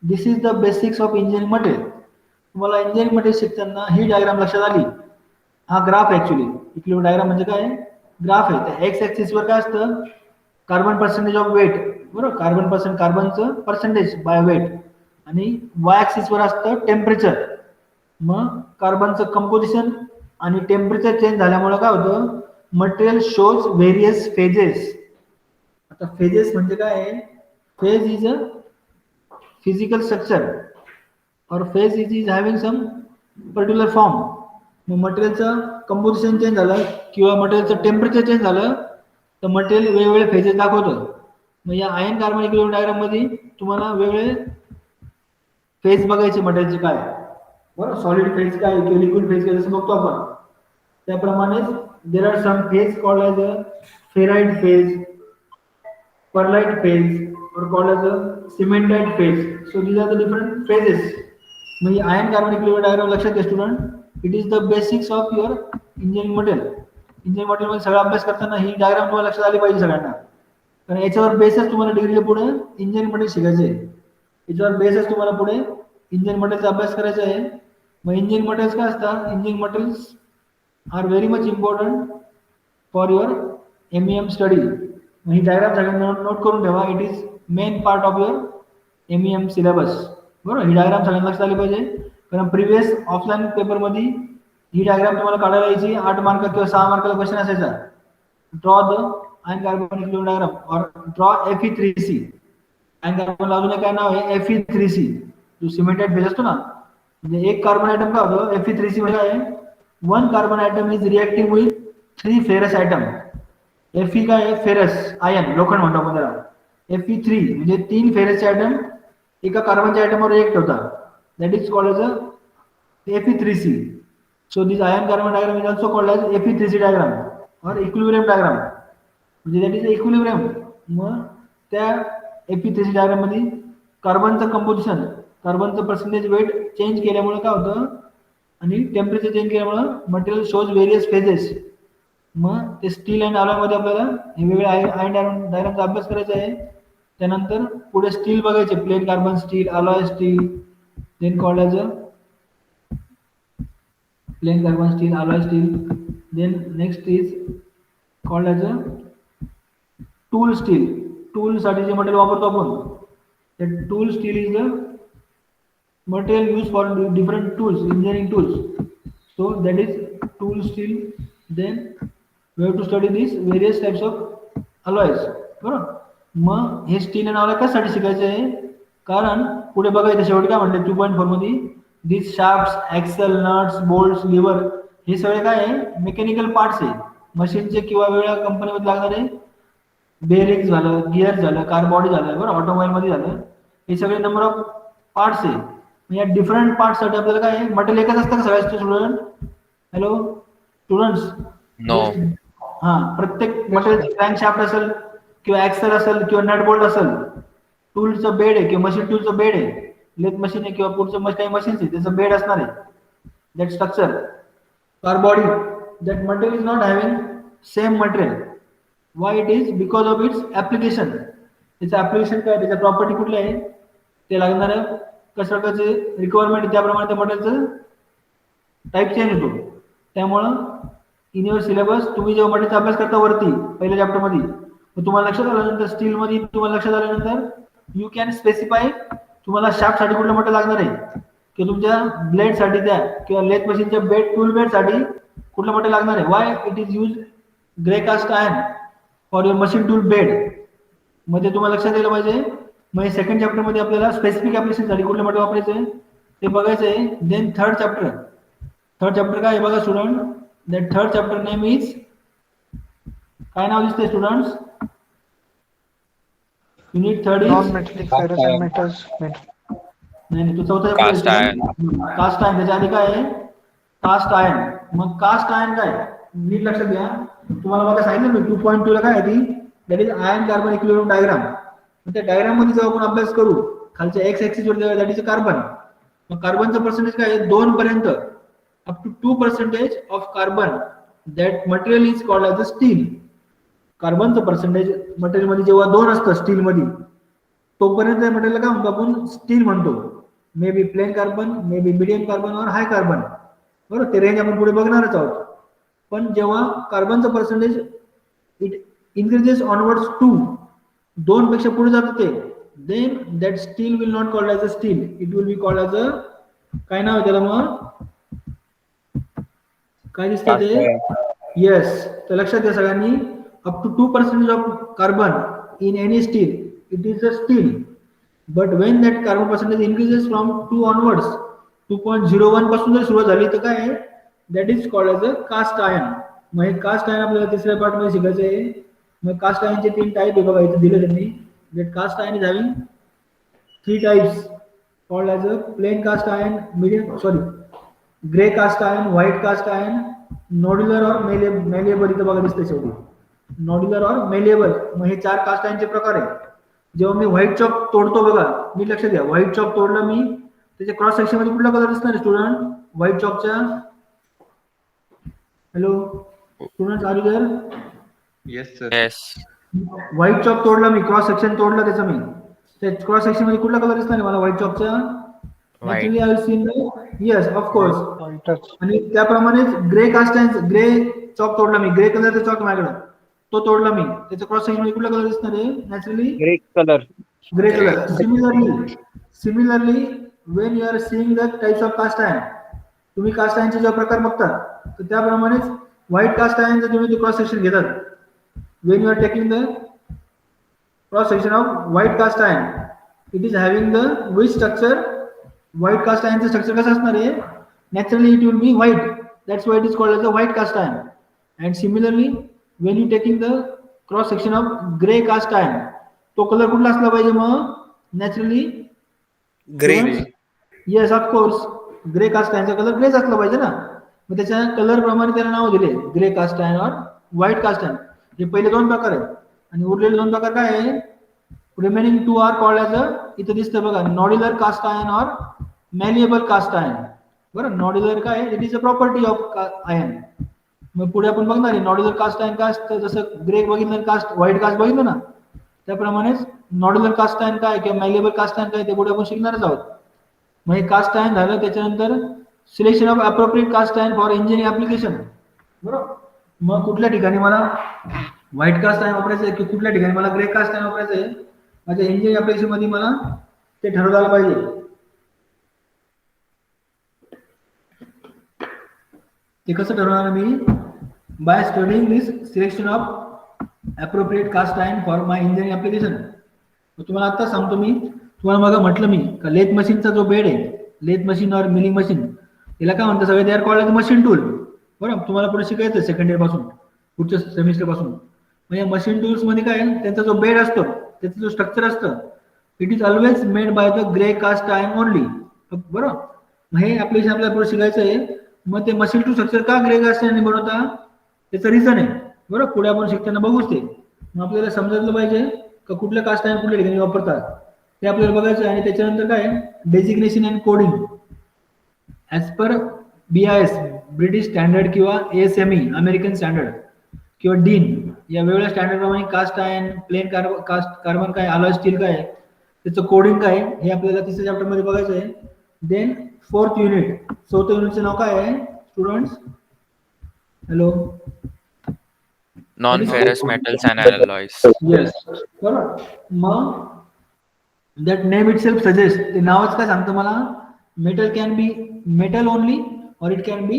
This is the basics of engineering material. तुम्हाला इंजिनिअरिंग मटेरियल शिकताना ही डायग्राम लक्षात आली. हा ग्राफ ऍक्च्युली इक्विलिब्रियम डायग्राम म्हणजे काय, ग्राफ आहे. त्या एक्स ऍक्सिस वर काय असतं, कार्बन पर्सेंटेज ऑफ वेट, बरोबर, कार्बनचं पर्सेंटेज बाय वेट. आणि वाय ऍक्सिस वर असतं टेम्परेचर. मग कार्बनचं कंपोजिशन आणि टेम्परेचर चेंज झाल्यामुळे काय होतं, मटेरियल शोज व्हेरियस फेजेस. आता फेजेस म्हणजे काय, phase is a physical structure or phase is having some particular form. मग मटेरियलचं कंपोजिशन चेंज झालं किंवा मटेरियलचं टेम्परेचर चेंज झालं तर मटेरियल वेगवेगळे फेजेस दाखवतं. मग या आयन कार्बन इक्विलिब्रियम डायग्राम मध्ये तुम्हाला वेगवेगळे फेज बघायचे मटेरियलचे काय, बरोबर, सॉलिड फेज काय किंवा लिक्विड फेज काय जसं बघतो आपण. त्याप्रमाणेच there are some phase called as a ferrite phase, pearlite phase, or called as a cementite phase. So these are the different phases. मग आयन कार्बन इक्विलिब्रियम डायग्राम लक्षात घ्या student, it is the basics of your engineering material. Engineering material मध्ये सगळा अभ्यास करताना ही diagram तुम्हाला लक्षात आली पाहिजे सगळ्यांना, कारण याच्यावर बेसच तुम्हाला डिग्रीला पुढे इंजिनिअरिंग मटेरियल शिकायचे आहे. याच्यावर बेसच तुम्हाला पुढे इंजिनिअरिंग मटेरियलचा अभ्यास करायचा आहे. मग इंजिनिअरिंग मटेरियल्स काय असतात, engineering materials are very much important for your MEM study. ही डायग्राम सगळ्यांना नोट करून ठेवा, it is main part of your MEM syllabus. बरोबर, ही डायग्राम सगळ्यांना लक्षात आली पाहिजे, कारण प्रिव्हियस ऑफलाईन पेपरमध्ये ही डायग्राम तुम्हाला काढायला यायची. 8 मार्क किंवा 6 मार्काला क्वेश्चन असायचा, draw the ion carbon equilibrium diagram और ड्रॉ Fe3C. आयन कार्बन अजून काय नाव आहे, Fe3C. जो सिमेंटेड फेज असतो ना, म्हणजे एक कार्बन आयटम काय होतं, Fe3C म्हणजे काय, 1 carbon item is reacting with 3 ferrous item. Fe काय आहे, फेरस आयन, लोखंड म्हणतो आपण त्याला. Fe3 म्हणजे 3 फेरसचे आयटम एका कार्बनच्या आयटमवर रिएक्ट होतात, that is called as a Fe3C. So this iron carbon diagram is also called as Fe3C diagram or equilibrium diagram, म्हणजे दॅट इज इक्विलिब्रियम. मग त्या Fe3C डायग्राम मध्ये कार्बनचं कंपोजिशन, कार्बनचं पर्सेंटेज वेट चेंज केल्यामुळे काय होतं, आणि टेम्परेचर चेंज केल्यामुळे मटेरियल शोज व्हेरियस फेजेस. मग ते स्टील अँड अलॉय मध्ये आपल्याला हे वेगळे आयन डायग्रामचा अभ्यास करायचा आहे. त्यानंतर पुढे स्टील बघायचे, plain carbon steel, alloy steel, then called as a plain carbon steel, alloy steel. Then next is called as a tool steel. Tool साठी जे मटेरियल वापरतो आपण, ते tool steel is the material used for different tools, engineering tools. So that is tool steel. Then we have to study these various types of alloys. बरोबर, मग हे steel and alloy कशासाठी शिकायचं आहे, कारण पुढे बघायचं शेवटी काय म्हणते 2.4 मध्ये, दिस शाफ्ट्स, ऍक्सल, नट्स, बोल्ट्स, लिव्हर, हे सगळे काय आहे, मेकॅनिकल पार्ट्स आहे मशीनचे किंवा वेगळ्या कंपनीमध्ये लागणारे. बेअरिंग झालं, गिअर झालं, कार बॉडी झालं, बरोबर, ऑटोमोबाईल मध्ये झालं, हे सगळे नंबर ऑफ पार्ट्स आहे. या डिफरंट पार्ट साठी आपल्याला काय मटेरियल एकच असतं का सगळ्याच स्टुडंट, हॅलो, स्टुडंट्स No. हा प्रत्येक मटेरियल क्रँकशाफ्ट असेल किंवा ऍक्सल असेल किंवा नट बोल्ट असेल, टूलचं बेड आहे किंवा मशीन टूलचं बेड आहे, लेथ मशीन आहे किंवा पुढचं काही मशीन आहे त्याचं बेड असणार आहे. That structure car body, that material is not having same material. Why it is? Because of its application. त्याचं ऍप्लिकेशन काय, त्याच्या प्रॉपर्टी कुठल्या आहे, ते लागणाऱ्या कशा प्रकारचे रिक्वायरमेंट त्याप्रमाणे त्या मटेरियलचं टाईप चेंज होतो. त्यामुळं इन युअर सिलेबस तुम्ही जेव्हा मटेरियलचा अभ्यास करता वरती पहिल्या चॅप्टरमध्ये, मग तुम्हाला लक्षात आल्यानंतर स्टीलमध्ये तुम्हाला लक्षात आल्यानंतर यू कॅन स्पेसिफाय तुम्हाला शाफ्टसाठी कुठलं मटेरियल लागणार आहे, किंवा तुमच्या ब्लेडसाठी द्या किंवा लेथ मशीनच्या बेड टूल बेडसाठी कुठलं मटेरियल लागणार आहे. Why it is use grey cast iron for your machine tool bed. मग ते तुम्हाला लक्षात यायला पाहिजे. मग सेकंड चॅप्टरमध्ये आपल्याला स्पेसिफिक ऍप्लिकेशनसाठी कुठलं मटेरियल वापरायचं आहे ते बघायचं आहे. देन थर्ड चॅप्टर काय आहे बघा student. That third chapter name is, काय नाव दिसतंय students? Unit third is Non-metallic ferrous and metals. नाही तो चौथा Cast iron. Caste iron. त्याच्या आधी काय आहे? Cast iron. मग कास्ट आयर्न काय, नीट लक्षात घ्या. तुम्हाला बघा सांगितलं मी 2.2 ला काय आहे ती, that is iron carbon equilibrium diagram. त्या डायग्राम मध्ये जेव्हा आपण अभ्यास करू खालच्या एक्स ऍक्सिस वर दॅट इज कार्बन. मग कार्बनचं पर्सेंटेज काय आहे? 2 पर्यंत up to 2% of carbon that material is called as a steel. कार्बनचं पर्सेंटेज मटेरियल मध्ये जेव्हा 2 असतं स्टील मध्ये, तोपर्यंत मटेरियल काय म्हणतो आपण? स्टील म्हणतो. May be plain carbon, may be medium carbon or high carbon. बरोबर, ते रेंज आपण पुढे बघणारच आहोत. पण जेव्हा कार्बनचं percentage it increases onwards to 2 पेक्षा पुढे जातं ते, then that steel will not called as a steel, it will be called as a, काय नाव आहे त्याला मग, काय दिसतंय ते? येस, तर लक्षात घ्या सगळ्यांनी. Up to 2% of carbon in any steel it is a steel. But when that carbon percentage increases from 2 onwards, 2.01 पासून जर सुरुवात झाली तर काय आहे? That is called as a cast iron. मग हे कास्ट आयर्न आपल्याला तिसऱ्या पार्ट मध्ये शिकायचं आहे. मग कास्ट आयर्नचे 3 टाईप आहे बघा, इथे दिले त्यांनी. That cast iron is having 3 types called as a plain cast iron, grey cast iron, white cast iron, nodular or malleable. इथं बघा दिसतंय शेवटी नॉड्युलर और मेलिएबल. मग हे 4 कास्ट आयर्नचे प्रकार आहे. जेव्हा मी व्हाईट चॉक तोडतो बघा, मी लक्षात घ्या, व्हाईट चॉक तोडला मी, त्याच्या क्रॉस सेक्शन मध्ये कुठला कलर दिसणार स्टुडंट? व्हाईट चॉकच्या, hello student are you there? Yes, sir. Yes. White chalk तोडला मी, क्रॉस सेक्शन तोडला त्याचा मी, त्या क्रॉस सेक्शन मध्ये कुठला कलर दिसणार मला white चॉकच्या? Actually, I have seen the, yes, of course. Pointers. आणि त्याप्रमाणे grey cast iron, grey chalk तोडला मी, ग्रे कलरचा चॉक माझ्याकडे, तो तोडला मी, त्याच्या क्रॉस सेक्शन मध्ये कुठला कलर दिसणार आहे? Naturally Grey color. Grey colour. Similarly when you are seeing the types of cast iron, तुम्ही कास्ट आयर्नचे जे प्रकार बघता, तर त्याप्रमाणेच व्हाईट कास्ट आयर्नचं तुम्ही क्रॉस सेक्शन घेतात. When you are taking the cross section of white cast iron, it is having the which structure? White cast आयर्नचं स्ट्रक्चर कसं असणार आहे? Naturally it will be white. That's why it is called as a white cast iron. And similarly when you taking the cross section of grey cast iron, तो colour कुठला असला पाहिजे मग? Naturally Grey. Yes, of course grey cast आयर्नचा colour ग्रेच असला पाहिजे ना. मग त्याच्या कलर प्रमाणे त्याला नाव दिले, ग्रे कास्ट आयर्न और व्हाईट कास्ट आयर्न. हे पहिले 2 प्रकार आहेत. आणि उरलेले 2 प्रकार काय आहे? Remaining 2 are called as a, इथं दिसतं बघा, नॉड्युलर कास्ट आयर्न और मॅलिएबल कास्ट आयर्न. बरं, नॉड्युलर काय आहे? It is a property of iron. मग पुढे आपण बघणार आहे नॉड्युलर कास्ट आयर्न कास्ट, जसं ग्रे बघितलं, कास्ट व्हाईट कास्ट बघितलं ना, त्याप्रमाणेच नॉड्युलर कास्ट आयर्न काय किंवा मॅलिएबल कास्ट आयर्न काय ते पुढे आपण शिकणारच आहोत. मग हे कास्ट आयर्न झालं. त्याच्यानंतर selection of appropriate cast iron for engineering application. बरोबर, मग कुठल्या ठिकाणी मला व्हाईट कास्ट आयर्न वापरायचं आहे की कुठल्या ठिकाणी मला ग्रे कास्ट आयर्न वापरायचं आहे, माझ्या इंजिनिअरिंग ऍप्लिकेशन मध्ये मला ते ठरवलं पाहिजे. ते कसं ठरवणार मी? By studying this selection of appropriate cast iron for my engineering application. तुम्हाला आता सांगतो मी, तुम्हाला बघा म्हटलं मी का लेथ मशीनचा जो बेड आहे, लेथ मशीन और मिलिंग मशीन, याला काय म्हणतात सगळे? दे आर कॉल्ड मशीन टूल. बरोबर, तुम्हाला पुढे शिकायचं सेकंड इयर पासून, पुढच्या सेमिस्टर पासून. म्हणजे मशीन टूल्स मध्ये काय, त्यांचा जो बेड असतो, त्याचं जो स्ट्रक्चर असतं, it is always made by the grey cast iron only. बरोबर, मग हे ऍप्लिकेशन आपल्याला पुढे शिकायचं आहे. मग ते मशीन टू स्ट्रक्चर का ग्रे कास्टाने बनवता त्याचं रिझन आहे बरोबर. पुढे आपण शिकताना बघूच ते. मग आपल्याला समजलं पाहिजे का कुठल्या कास्ट आहे कुठल्या ठिकाणी वापरतात ते आपल्याला बघायचं. आणि त्याच्यानंतर काय designation and coding as per BIS British standard किंवा ASME अमेरिकन स्टँडर्ड किंवा DIN या वेगवेगळ्या स्टँडर्ड प्रमाणे cast iron plain cast carbon काय अलॉय स्टील काय त्याचं कोडिंग काय हे आपल्याला तिसऱ्या चॅप्टर मध्ये बघायचं आहे. देन फोर्थ युनिट चौथ्या युनिटचं नाव काय आहे students? Hello. Non-ferrous metals and alloys. Yes बरोबर. मग that name itself suggest ते नावच काय सांगतं मला metal can be metal only or it can be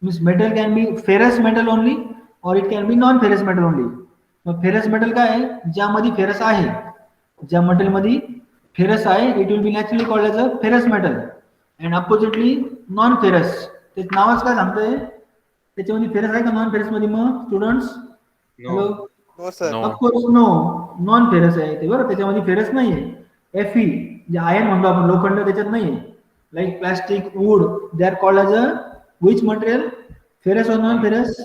means metal can be ferrous metal only or it can be non ferrous metal only. मग ferrous metal काय आहे ज्यामध्ये ferrous आहे ज्या मेटल मध्ये फेरस आहे it will B naturally called as a ferrous metal and oppositely non ferrous ते नावच काय सांगतंय त्याच्यामध्ये फेरस आहे का नॉन फेरस मध्ये? मग स्टुडंट्स हॅलो. हो sir. No. Of course no non ferrous आहे ते बरं. त्याच्यामध्ये फेरस नाहीये. Fe जे आयर्न म्हणतो आपण लोखंड त्याच्यात नाहीये. Like plastic wood they are called as a which material ferrous or non ferrous?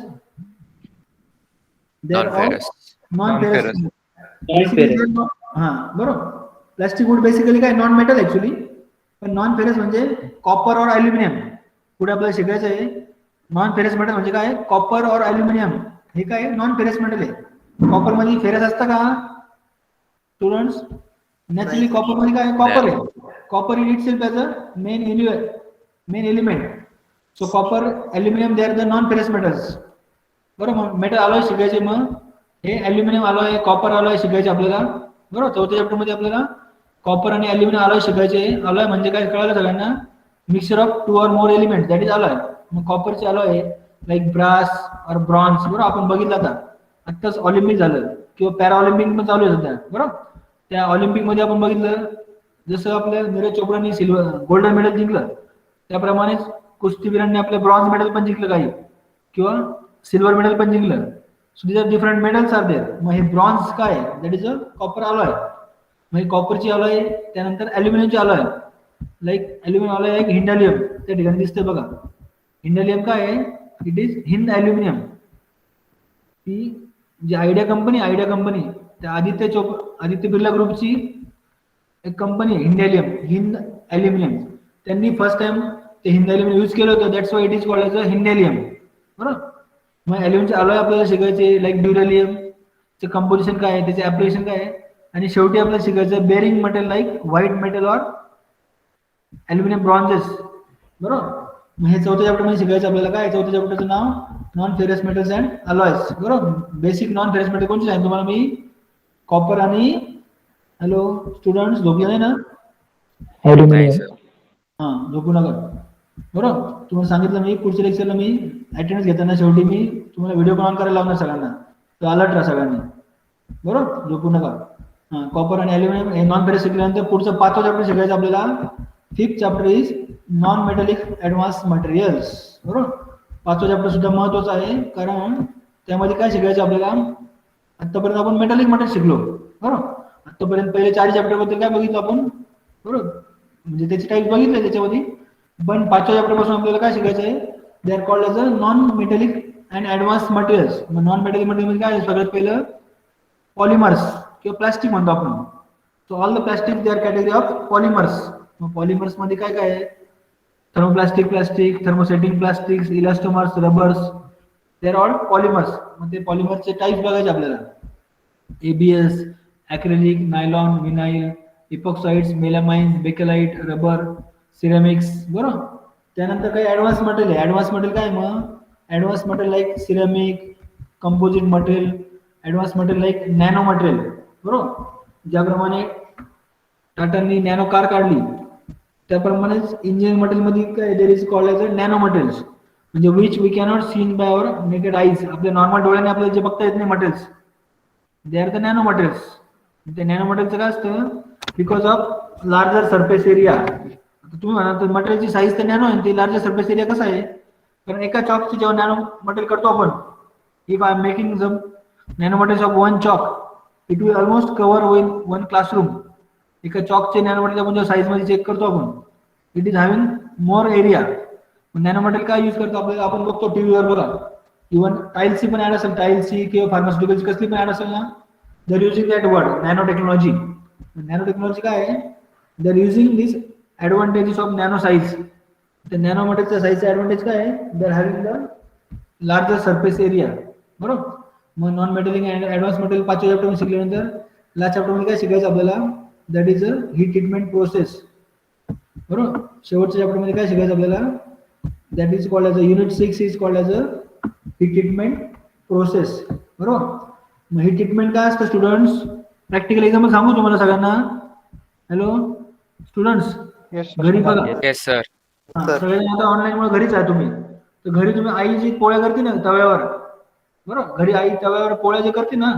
Non-ferrous. Non ferrous. Non-ferrous. हा बरोबर. प्लास्टिक वूड बेसिकली काय नॉन मेटल ऍक्च्युली पण नॉन फेरस म्हणजे कॉपर और अल्युमिनियम. पुढे आपल्याला शिकायचं आहे नॉन फेरस मेटल म्हणजे काय कॉपर और अल्युमिनियम हे काय नॉन फेरस मेटल आहे. कॉपर मध्ये फेरस असतं का स्टुडंट्स? नॅचरली कॉपर मध्ये काय कॉपर आहे. Copper in it self as a main element. So copper aluminium they are the non ferrous metals बरोबर. मेटल अलॉय शिकायचे. मग हे अल्युमिनियम अलॉय कॉपर अलॉय शिकायचे आपल्याला बरोबर. चौथ्या चॅप्टर मध्ये आपल्याला कॉपर आणि अल्युमिनियम अलॉय शिकायचे. अलॉय म्हणजे काय कळलं सगळ्यांना? Mixture of 2 or more element that is alloy. मग कॉपरचे अलॉय लाईक ब्रास और ब्रॉन्झ बरोबर आपण बघितलं आता आत्ताच ऑलिम्पिक झालं किंवा पॅरा ऑलिम्पिक पण चालू आहे सध्या बरोबर. त्या ऑलिम्पिक मध्ये आपण बघितलं जसं आपल्या नीरज चोपडाने गोल्डन मेडल जिंकलं त्याप्रमाणेच कुस्तीवीरांनी आपलं ब्रॉन्झ मेडल पण जिंकलं काही किंवा सिल्वर मेडल पण जिंकलं. So these are different medals are there. मग हे ब्रॉन्झ काय that is a copper alloy. मग कॉपरची अलॉय त्यानंतर अल्युमिनियमची अलॉय लाईक अल्युमिनियम अलॉय आहे हिंडालियम त्या ठिकाणी दिसतंय बघा. हिंडालियम काय आहे इट इज हिंद अल्युमिनियम. ती जी आयडिया कंपनी त्या आदित्य बिर्ला ग्रुपची एक कंपनी हिंद अल्युमिनियम त्यांनी फर्स्ट टाइम ते हिंद अल्युमिनियम यूज केलं होतं. That's why it is called as a Hindalium बरोबर. मग अल्युमिनियमचे अलॉय आपल्याला शिकायचे लाईक ड्युरेलियमचे कंपोजिशन काय आहे त्याचे ऍप्लिकेशन काय आहे आणि शेवटी आपल्याला शिकायचं bearing metal like white metal or aluminium bronzes बरोबर. मग हे चौथ्या चॅप्टर मध्ये शिकायचं आपल्याला काय चौथ्या चॅप्टरचं नाव non ferrous metals and alloys बरोबर. बेसिक नॉन फेरस मेटल कोणते सांगितलं तुम्हाला मी कॉपर आणि हॅलो स्टुडंट्स झोपले नाही ना? नाही sir. हा झोपू नका बरोबर. तुम्हाला सांगितलं मी पुढच्या लेक्चरला मी अटेंडन्स घेताना शेवटी मी तुम्हाला व्हिडिओ ऑन करायला लावणार सगळ्यांना तर अलर्ट राहा सगळ्यांनी बरोबर. झोपू नका. हा कॉपर आणि अल्युमिनियम हे नॉन फेरस शिकल्यानंतर पुढचं 5वा चॅप्टर शिकायचं आपल्याला. 5th chapter is non metallic advance materials बरोबर. 5वा चॅप्टर सुद्धा महत्वाचा आहे कारण त्यामध्ये काय शिकायचं आपल्याला आतापर्यंत आपण मेटलिक मटेरियल शिकलो बरोबर. आतापर्यंत पहिले 4 चॅप्टर बद्दल काय बघितलं आपण बरोबर म्हणजे त्याचे टाईप बघितले त्याच्यामध्ये. पण 5व्या चॅप्टर पासून आपल्याला काय शिकायचं आहे they are called as a non metallic and advance materials. मग नॉन मेटलिक मटेरियल मध्ये काय सगळ्यात पहिलं पॉलिमर्स किंवा प्लास्टिक म्हणतो आपण. So all the plastic they are category of polymers. मग पॉलिमर्स मध्ये काय काय आहे thermoplastic thermosetting plastics elastomers rubbers they are all polymers. मग ते पॉलिमरचे टाईप बघायचे आपल्याला ABS acrylic nylon vinyl epoxides melamine bakelite rubber ceramics बरोबर. त्यानंतर काही ऍडव्हान्स मटेरियल आहे. ऍडव्हान्स मटेरियल काय मग advance material like ceramic composite material advance material like nano material बरोबर. ज्याप्रमाणे टाटांनी नॅनो कार काढली त्याप्रमाणेच इंजिनिअरिंग मटेरियल मध्ये काय there is called as a nano materials म्हणजे which we cannot seen by our naked eyes. आपल्या नॉर्मल डोळ्याने आपल्याला जे बघता येत नाही materials they are the nano materials. ते नॅनो मटेरियलचं काय असतं because of larger surface area. आता तुम्ही म्हणा तर मटेरियलची साईज तर नॅनो आहे ते लार्जर सरफेस एरिया कसा आहे कारण एका चॉकची जेव्हा नॅनो मटेरियल करतो आपण if I am making some nano materials of 1 chalk it will almost cover in 1 classroom. एका चॉकचे नॅनो मटेरियल आपण जेव्हा साईज मध्ये चेक करतो आपण it is having more area. Nano material काय यूज करतो आपल्याला, आपण बघतो टीव्हीवर बघा, इव्हन टाईल्सची पण ऍड असेल, टाईल्सची किंवा फार्मास्युटिकलची कसली पण ऍड असेल ना, दर using that word nano technology. Nano technology काय आहे, दर using this advantages of nano size. तर नॅनो मटेरियलच्या साईजचा ऍडव्हान्टेज काय आहे, दर having the larger surface area. बरोबर. मग non metalling and advance material 5व्या चॅप्टर मध्ये शिकल्यानंतर लास्ट चॅप्टर मध्ये काय शिकायचं आपल्याला, that is a heat treatment process. बरोबर. शेवटच्या चॅप्टर मध्ये काय शिकायचं आपल्याला, that is called as a unit 6 is called as a heat treatment process. बरोबर. मग हीट ट्रीटमेंट काय असतं स्टुडंट्स, प्रॅक्टिकल एक्झाम्पल सांगू तुम्हाला सगळ्यांना. हॅलो स्टुडंट्स, Yes, घरी sir. बघा, Yes, sir. सगळे आता ऑनलाईन मुळे घरीच आहे तुम्ही, तर घरी तुम्ही आई जी पोळ्या करते ना तव्यावर, बरोबर, घरी आई तव्यावर पोळ्या जे करते ना,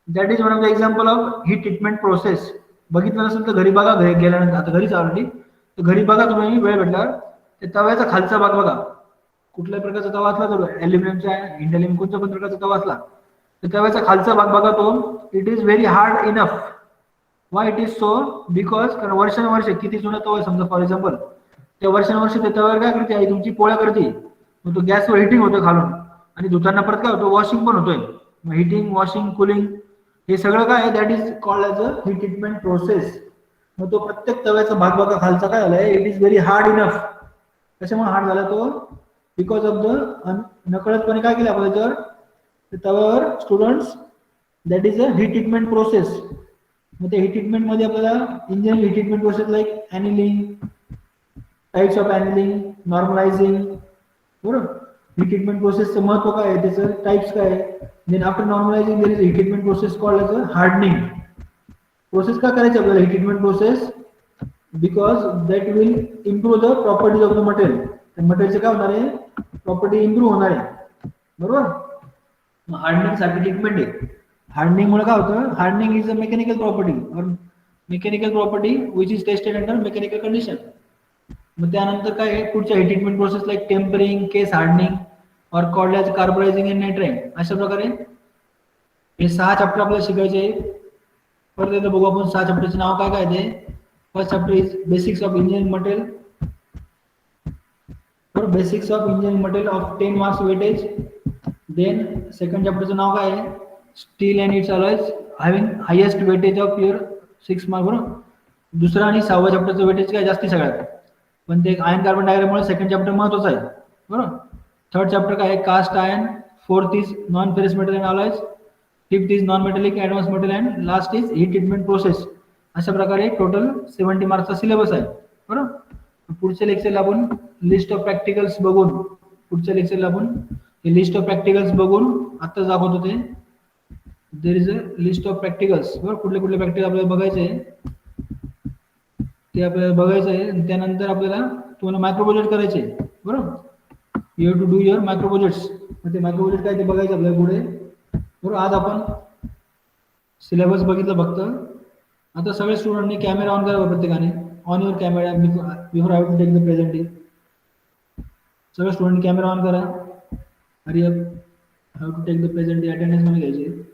that is one of the example of heat treatment process. बघितलं नसेल तर घरी बघा, घरी गेल्यानंतर, आता घरीच ऑलरेडी, तर घरी बघा तुम्ही वेळ भेटल्यावर, ते तव्याचा खालचा भाग बघा, कुठल्याही प्रकारचा तवा असला तर ॲल्युमिनियमचा, इंडियम कोणत्या पण प्रकारचा तवा असला तर तव्याचा खालचा भाग बघा तो, it is very hard enough. Y it is so, because कारण वर्षानुवर्ष किती जुना तवा आहे समजा फॉर एक्झाम्पल, त्या वर्षानुवर्ष त्या तव्यावर काय करते आई तुमची, पोळ्या करते, मग तो गॅसवर हिटिंग होतो खालून, आणि धुताना परत काय होतं, वॉशिंग पण होतोय. मग हिटिंग, वॉशिंग, कुलिंग हे सगळं काय आहे, that is called as a heat treatment process. मग तो प्रत्येक तव्याचा भाग बघा खालचा काय झालाय, it is very hard enough. कशामुळे हार्ड झाला तो, बिकॉज ऑफ द नकळतपणे काय केलं आपण त्याच्यावर, तव्यावर students, that is a heat treatment process. मग त्या हीट ट्रीटमेंट मध्ये आपल्याला engineering heat treatment process like annealing, types of annealing, normalizing. बरोबर. हीट ट्रीटमेंट प्रोसेसचं महत्व काय आहे, त्याचं टाइप्स काय आहे. Then after normalizing there is heat treatment process called as a hardening process. का करायची आपल्याला heat treatment process, because that will improve the properties of the material. त्या मटेरियलचे काय होणार आहे, प्रॉपर्टी इम्प्रूव्ह होणार आहे. बरोबर. हार्डनिंग साठी ट्रीटमेंट आहे. हार्डनिंग मुळे काय होतं, hardening is a mechanical property or mechanical property which is tested under mechanical condition. मग त्यानंतर काय आहे, पुढच्या heat treatment process like tempering, case hardening or called as carbonizing and nitriding. अशा प्रकारे हे 6 चॅप्टर आपल्याला शिकायचे. परत एकदा बघू आपण 6 चॅप्टरचे नाव काय काय ते. First chapter is basics of engineering material. Basics of engineering material of 10 marks weightage. Then second चॅप्टरचं नाव काय आहे, steel and its alloys having highest weightage of your 6 mark. बरोबर. दुसरा आणि 6व्या चॅप्टरचं वेटेज काय जास्ती सगळ्यात, पण ते आयन कार्बन डायग्राममुळे सेकंड चॅप्टर महत्वाचं आहे. बरोबर. थर्ड चॅप्टर काय आहे, cast iron. Fourth is non ferrous metal and alloys. Fifth is non metallic advance material and last is heat treatment process. अशा प्रकारे टोटल 70 मार्क्सचा सिलेबस आहे. बरोबर. पुढच्या लेक्चरला आपण लिस्ट ऑफ प्रॅक्टिकल्स बघून, लिस्ट ऑफ प्रॅक्टिकल्स बघून आता दाखवतो ते. There is a list of practicals. बरोबर. कुठले कुठले प्रॅक्टिकल आपल्याला बघायचे आहे ते आपल्याला बघायचं आहे. आणि त्यानंतर आपल्याला तुम्हाला मायक्रो प्रोजेक्ट करायचे. बरोबर. You have to do your micro projects. मग ते मायक्रो प्रोजेक्ट काय ते बघायचं आपल्याला पुढे. बरोबर. आज आपण सिलेबस बघितलं फक्त. आता सगळे स्टुडंटनी कॅमेरा ऑन करा प्रत्येकाने. On your camera before I to take the presentation. सगळे स्टुडंट कॅमेरा ऑन करा. Hurry up. Have to take the presentation attendance मध्ये घ्यायचे.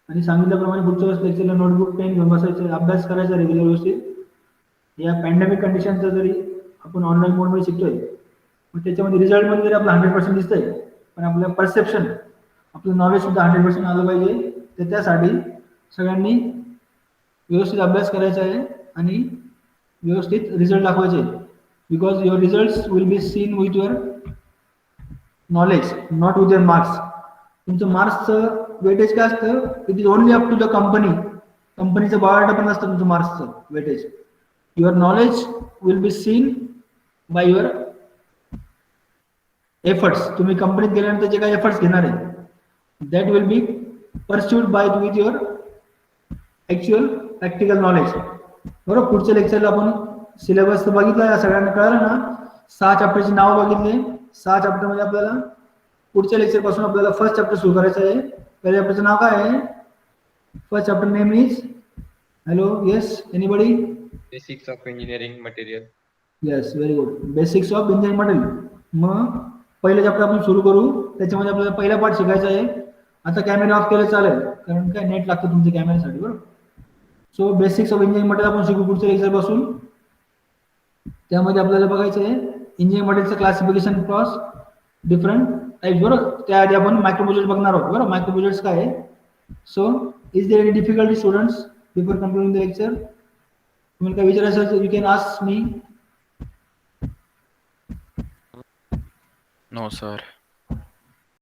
आणि सांगितल्याप्रमाणे पुढच्या वेळेस लेक्चरला नोटबुक पेन घेऊन बसायचं, अभ्यास करायचा रेग्युलर व्यवस्थित. या पॅन्डेमिक कंडिशनचा जरी आपण ऑनलाईन मोडमध्ये शिकतोय, मग त्याच्यामध्ये रिझल्टमध्ये जरी आपलं 100% दिसतंय, पण आपलं परसेप्शन, आपलं नॉलेज सुद्धा 100% आलं पाहिजे. तर त्यासाठी सगळ्यांनी व्यवस्थित अभ्यास करायचा आहे आणि व्यवस्थित रिझल्ट दाखवायचे. Because your result will be seen with your knowledge, not with your marks. तुमचं मार्क्सचं वेटेज काय असतं, it is only up to the company. कंपनीचं बायोडाटा पण असतं तुमचं मार्क्सचं weightage. Your knowledge will be seen by your efforts. तुम्ही कंपनीत गेल्यानंतर जे काही एफर्ट्स घेणार आहे, that will be pursued by with your actual practical knowledge. बरोबर. पुढच्या लेक्चरला आपण सिलेबस बघितला, या सगळ्यांना कळलं ना. 6 चॅप्टरची नाव बघितले. 6 चॅप्टरमध्ये आपल्याला पुढच्या लेक्चर पासून आपल्याला फर्स्ट चॅप्टर सुरू करायचं आहे. पहिल्या चॅप्टरचं नाव काय आहे, first chapter name is, hello, yes, anybody. Basics of engineering material. Yes, very good. Basics of engineering material. मग पहिलं चॅप्टर आपण सुरू करू. त्याच्यामध्ये आपल्याला पहिला पार्ट शिकायचा आहे. आता कॅमेरा ऑफ केलं चालेल, कारण काय नेट लागतं तुमच्या कॅमेऱ्यासाठी. बरोबर. So basics of engineering material आपण शिकू पुढच्या लेक्चर पासून. त्यामध्ये आपल्याला बघायचं आहे इंजिनिअरिंग मटेरियलचं क्लासिफिकेशन क्रॉस डिफरंट टाईप बरोबर. त्याआधी आपण मायक्रो प्रोजेक्ट बघणार आहोत बरोबर. मायक्रो प्रोजेक्ट्स काय आहे. So is there any difficulty students before concluding the lecture. तुम्हाला काय विचारायचं असेल you can ask me. No, sir.